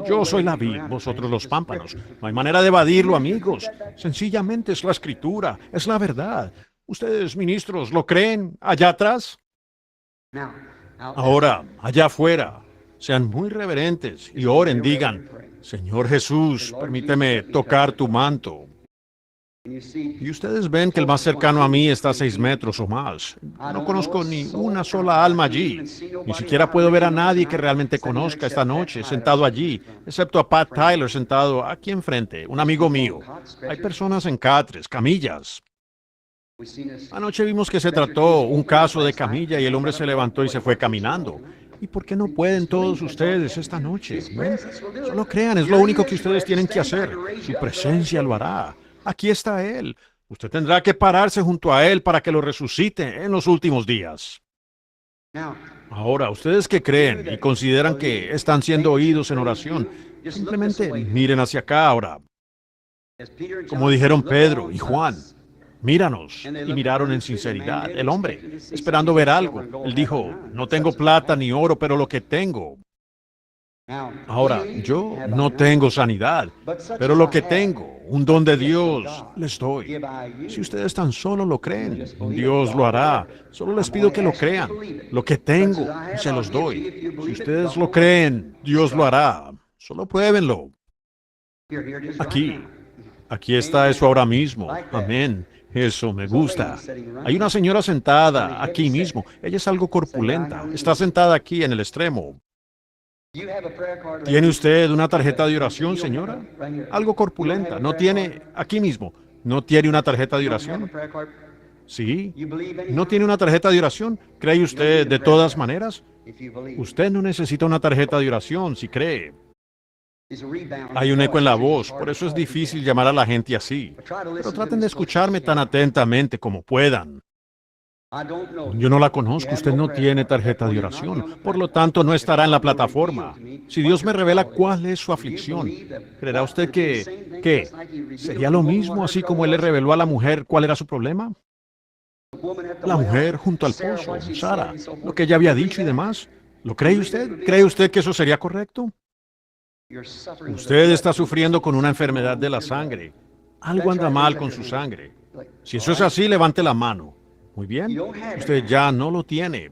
Yo soy la vid, vosotros los pámpanos. No hay manera de evadirlo, amigos. Sencillamente es la escritura, es la verdad. Ustedes, ministros, ¿lo creen allá atrás? Ahora, allá afuera, sean muy reverentes y oren, digan, Señor Jesús, permíteme tocar tu manto. Y ustedes ven que el más cercano a mí está a 6 metros o más. No conozco ni una sola alma allí. Ni siquiera puedo ver a nadie que realmente conozca esta noche sentado allí, excepto a Pat Tyler sentado aquí enfrente, un amigo mío. Hay personas en catres, camillas. Anoche vimos que se trató un caso de camilla y el hombre se levantó y se fue caminando. ¿Y por qué no pueden todos ustedes esta noche? ¿Ven? Solo crean, es lo único que ustedes tienen que hacer. Su presencia lo hará. Aquí está Él. Usted tendrá que pararse junto a Él para que lo resucite en los últimos días. Ahora, ustedes que creen y consideran que están siendo oídos en oración, simplemente miren hacia acá ahora. Como dijeron Pedro y Juan, míranos. Y miraron en sinceridad. El hombre, esperando ver algo. Él dijo, no tengo plata ni oro, pero lo que tengo. Ahora, yo no tengo sanidad, pero lo que tengo, un don de Dios, les doy. Si ustedes tan solo lo creen, Dios lo hará. Solo les pido que lo crean. Lo que tengo, se los doy. Si ustedes lo creen, Dios lo hará. Solo pruébenlo. Aquí está eso ahora mismo. Amén. Eso me gusta. Hay una señora sentada aquí mismo. Ella es algo corpulenta. Está sentada aquí en el extremo. ¿Tiene usted una tarjeta de oración, señora? Algo corpulenta. ¿No tiene, aquí mismo, no tiene una tarjeta de oración? Sí. ¿No tiene una tarjeta de oración? ¿Cree usted de todas maneras? Usted no necesita una tarjeta de oración si cree. Hay un eco en la voz, por eso es difícil llamar a la gente así. Pero traten de escucharme tan atentamente como puedan. Yo no la conozco, usted no tiene tarjeta de oración, por lo tanto no estará en la plataforma. Si Dios me revela cuál es su aflicción, ¿creerá usted que sería lo mismo así como Él le reveló a la mujer cuál era su problema? La mujer junto al pozo, Sara, lo que ella había dicho y demás. ¿Lo cree usted? ¿Cree usted que eso sería correcto? Usted está sufriendo con una enfermedad de la sangre. Algo anda mal con su sangre. Si eso es así, levante la mano. Muy bien, usted ya no lo tiene.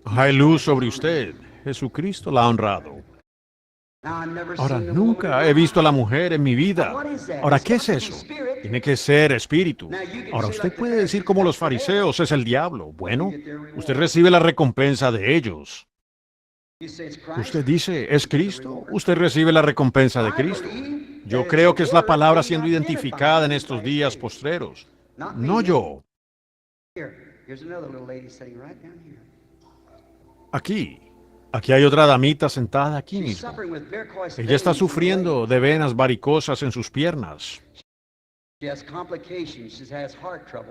Hay luz sobre usted. Jesucristo la ha honrado. Ahora, nunca he visto a la mujer en mi vida. Ahora, ¿qué es eso? Tiene que ser espíritu. Ahora, usted puede decir como los fariseos, es el diablo. Bueno, usted recibe la recompensa de ellos. Usted dice, ¿es Cristo? Usted recibe la recompensa de Cristo. Yo creo que es la palabra siendo identificada en estos días postreros. No yo. Aquí hay otra damita sentada aquí mismo. Ella está sufriendo de venas varicosas en sus piernas.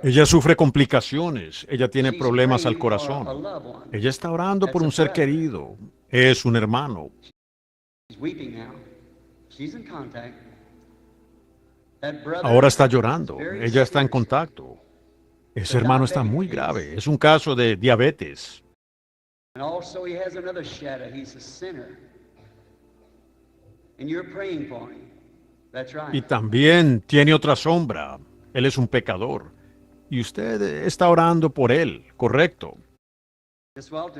Ella sufre complicaciones. Ella tiene problemas al corazón. Ella está orando por un ser querido. Es un hermano. Ahora está llorando. Ella está en contacto. Ese hermano está muy grave. Es un caso de diabetes. Y también tiene otra sombra. Él es un pecador. Y usted está orando por él, correcto.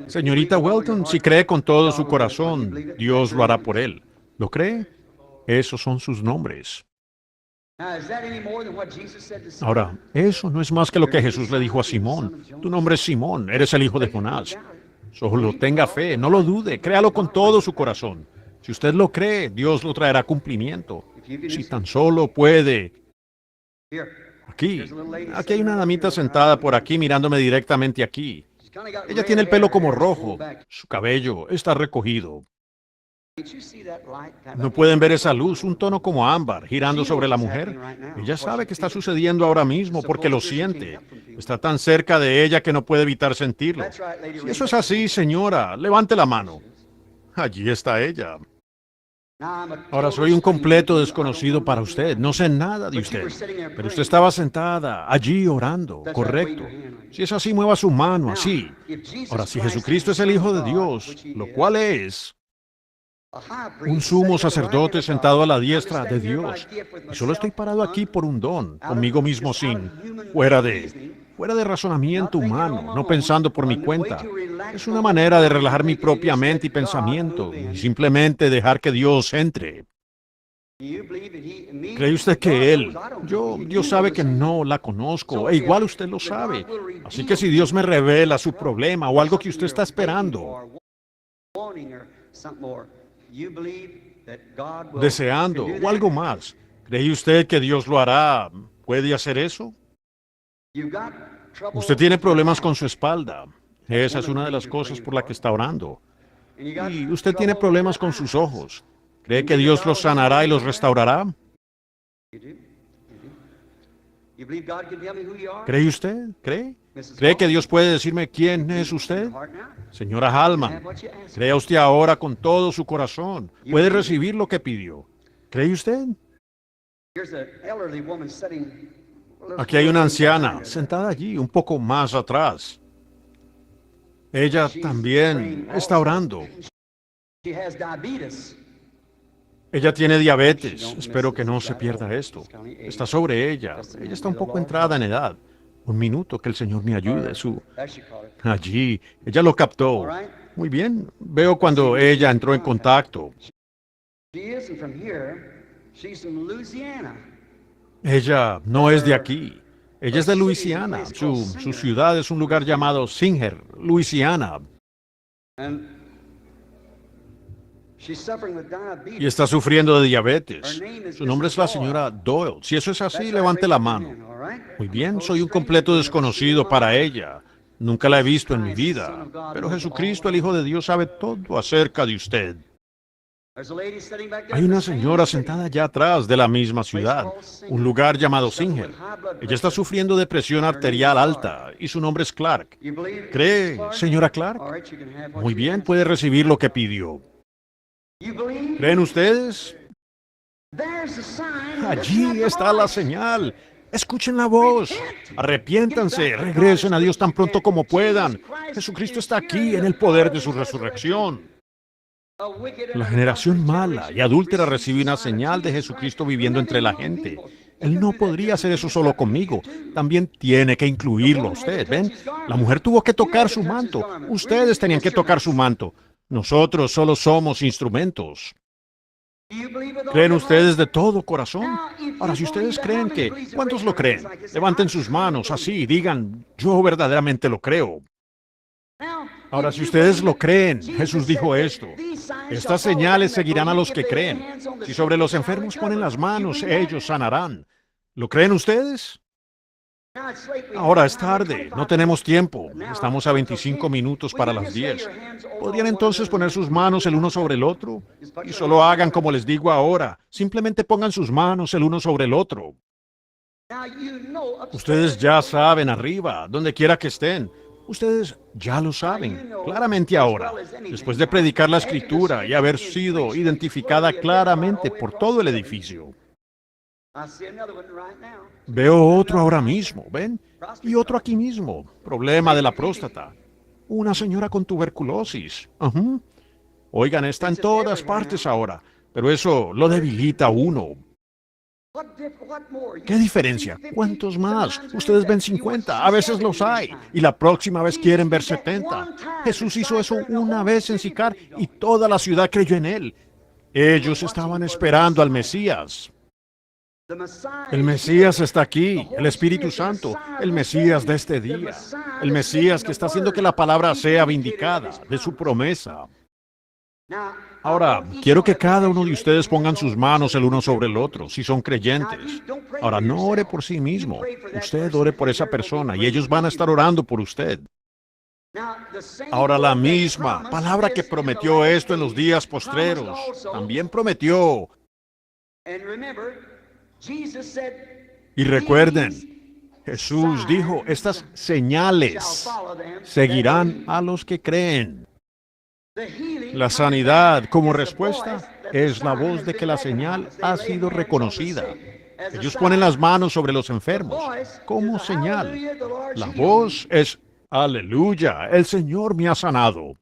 Señorita Welton, si cree con todo su corazón, Dios lo hará por él. ¿Lo cree? Esos son sus nombres. Ahora, eso no es más que lo que Jesús le dijo a Simón. Tu nombre es Simón, eres el hijo de Jonás. Solo tenga fe, no lo dude, créalo con todo su corazón. Si usted lo cree, Dios lo traerá a cumplimiento. Si tan solo puede. Aquí hay una damita sentada por aquí mirándome directamente aquí. Ella tiene el pelo como rojo, su cabello está recogido. ¿No pueden ver esa luz, un tono como ámbar, girando sobre la mujer? Ella sabe que está sucediendo ahora mismo porque lo siente. Está tan cerca de ella que no puede evitar sentirlo. Si eso es así, señora, levante la mano. Allí está ella. Ahora soy un completo desconocido para usted. No sé nada de usted. Pero usted estaba sentada allí orando, correcto. Si es así, mueva su mano así. Ahora, si Jesucristo es el Hijo de Dios, lo cual es un sumo sacerdote sentado a la diestra de Dios, y solo estoy parado aquí por un don, conmigo mismo fuera de razonamiento humano, no pensando por mi cuenta. Es una manera de relajar mi propia mente y pensamiento, y simplemente dejar que Dios entre. ¿Cree usted que Dios sabe que no la conozco, e igual usted lo sabe? Así que si Dios me revela su problema o algo que usted está esperando, deseando o algo más, ¿cree usted que Dios lo hará? ¿Puede hacer eso? Usted tiene problemas con su espalda. Esa es una de las cosas por la que está orando. Y usted tiene problemas con sus ojos. ¿Cree que Dios los sanará y los restaurará? ¿Cree usted? ¿Cree? ¿Cree que Dios puede decirme quién es usted? Señora Hallman, crea usted ahora con todo su corazón. Puede recibir lo que pidió. ¿Cree usted? Aquí hay una anciana sentada allí, un poco más atrás. Ella también está orando. Ella tiene diabetes. Espero que no se pierda esto. Está sobre ella. Ella está un poco entrada en edad. Un minuto, que el Señor me ayude. Allí, ella lo captó. Muy bien. Veo cuando ella entró en contacto. Ella no es de aquí. Ella es de Luisiana. Su ciudad es un lugar llamado Singer, Luisiana. Y está sufriendo de diabetes. Su nombre es la señora Doyle. Si eso es así, levante la mano. Muy bien, soy un completo desconocido para ella. Nunca la he visto en mi vida. Pero Jesucristo, el Hijo de Dios, sabe todo acerca de usted. Hay una señora sentada allá atrás de la misma ciudad, un lugar llamado Singer. Ella está sufriendo de presión arterial alta y su nombre es Clark. ¿Cree, señora Clark? Muy bien, puede recibir lo que pidió. ¿Creen ustedes? Allí está la señal. Escuchen la voz. Arrepiéntanse, regresen a Dios tan pronto como puedan. Jesucristo está aquí en el poder de su resurrección. La generación mala y adúltera recibe una señal de Jesucristo viviendo entre la gente. Él no podría hacer eso solo conmigo. También tiene que incluirlo a usted, ¿ven? La mujer tuvo que tocar su manto. Ustedes tenían que tocar su manto. Nosotros solo somos instrumentos. ¿Creen ustedes de todo corazón? Ahora, si ustedes creen ¿cuántos lo creen? Levanten sus manos así y digan, yo verdaderamente lo creo. Ahora, si ustedes lo creen, Jesús dijo esto: estas señales seguirán a los que creen. Si sobre los enfermos ponen las manos, ellos sanarán. ¿Lo creen ustedes? Ahora es tarde, no tenemos tiempo. Estamos a 25 minutos para las 10. ¿Podrían entonces poner sus manos el uno sobre el otro? Y solo hagan como les digo ahora. Simplemente pongan sus manos el uno sobre el otro. Ustedes ya saben arriba, donde quiera que estén. Ustedes ya lo saben, claramente ahora, después de predicar la Escritura y haber sido identificada claramente por todo el edificio. Veo otro ahora mismo, ¿ven? Y otro aquí mismo, problema de la próstata. Una señora con tuberculosis. Oigan, está en todas partes ahora, pero eso lo debilita a uno. ¿Qué diferencia? ¿Cuántos más? Ustedes ven 50, a veces los hay, y la próxima vez quieren ver 70. Jesús hizo eso una vez en Sicar y toda la ciudad creyó en él. Ellos estaban esperando al Mesías. El Mesías está aquí, el Espíritu Santo, el Mesías de este día, el Mesías que está haciendo que la palabra sea vindicada de su promesa. Ahora, quiero que cada uno de ustedes pongan sus manos el uno sobre el otro, si son creyentes. Ahora, no ore por sí mismo. Usted ore por esa persona y ellos van a estar orando por usted. Ahora, la misma palabra que prometió esto en los días postreros, también prometió. Y recuerden, Jesús dijo, estas señales seguirán a los que creen. La sanidad como respuesta es la voz de que la señal ha sido reconocida. Ellos ponen las manos sobre los enfermos como señal. La voz es, aleluya, el Señor me ha sanado.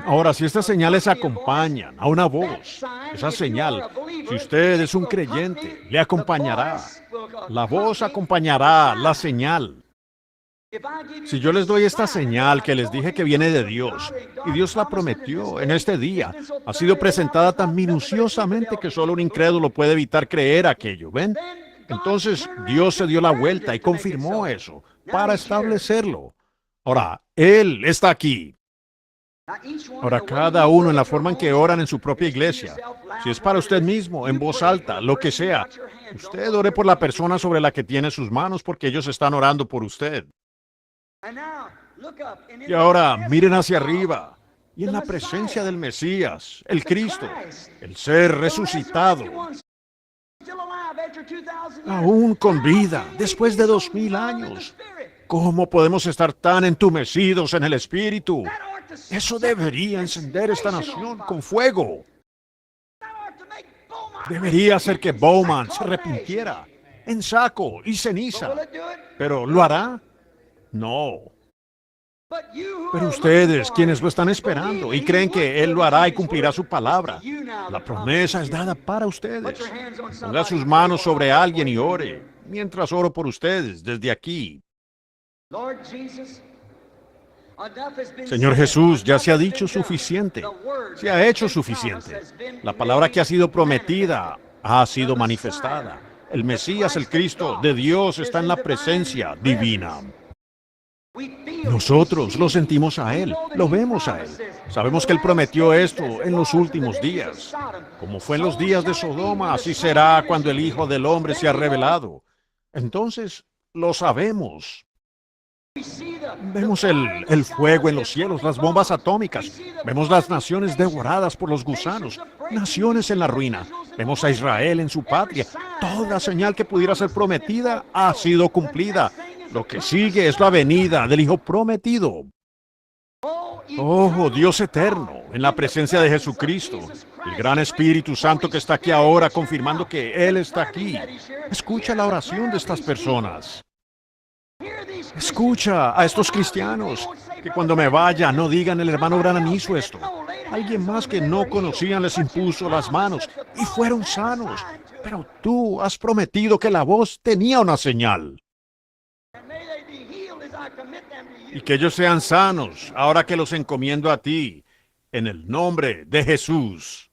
Ahora, si estas señales acompañan a una voz, esa señal, si usted es un creyente, le acompañará. La voz acompañará la señal. Si yo les doy esta señal que les dije que viene de Dios, y Dios la prometió en este día, ha sido presentada tan minuciosamente que solo un incrédulo puede evitar creer aquello, ¿ven? Entonces Dios se dio la vuelta y confirmó eso para establecerlo. Ahora, Él está aquí. Ahora, cada uno en la forma en que oran en su propia iglesia, si es para usted mismo, en voz alta, lo que sea, usted ore por la persona sobre la que tiene sus manos porque ellos están orando por usted. Y ahora miren hacia arriba y en la presencia del Mesías, el Cristo, el ser resucitado, aún con vida, después de 2000 años. ¿Cómo podemos estar tan entumecidos en el Espíritu? Eso debería encender esta nación con fuego. Debería hacer que Bowman se arrepintiera en saco y ceniza. ¿Pero lo hará? No. Pero ustedes, quienes lo están esperando y creen que Él lo hará y cumplirá su palabra, la promesa es dada para ustedes. Ponga sus manos sobre alguien y ore, mientras oro por ustedes desde aquí. Señor Jesús, ya se ha dicho suficiente, se ha hecho suficiente. La palabra que ha sido prometida ha sido manifestada. El Mesías, el Cristo de Dios, está en la presencia divina. Nosotros lo sentimos a Él, lo vemos a Él. Sabemos que Él prometió esto en los últimos días. Como fue en los días de Sodoma, así será cuando el Hijo del Hombre sea revelado. Entonces, lo sabemos. Vemos el fuego en los cielos, las bombas atómicas. Vemos las naciones devoradas por los gusanos, naciones en la ruina. Vemos a Israel en su patria. Toda señal que pudiera ser prometida ha sido cumplida. Lo que sigue es la venida del Hijo prometido. Oh, Dios eterno, en la presencia de Jesucristo, el gran Espíritu Santo que está aquí ahora confirmando que Él está aquí. Escucha la oración de estas personas. Escucha a estos cristianos, que cuando me vaya no digan el hermano Branham hizo esto. Alguien más que no conocían les impuso las manos y fueron sanos. Pero tú has prometido que la voz tenía una señal. Y que ellos sean sanos, ahora que los encomiendo a ti, en el nombre de Jesús.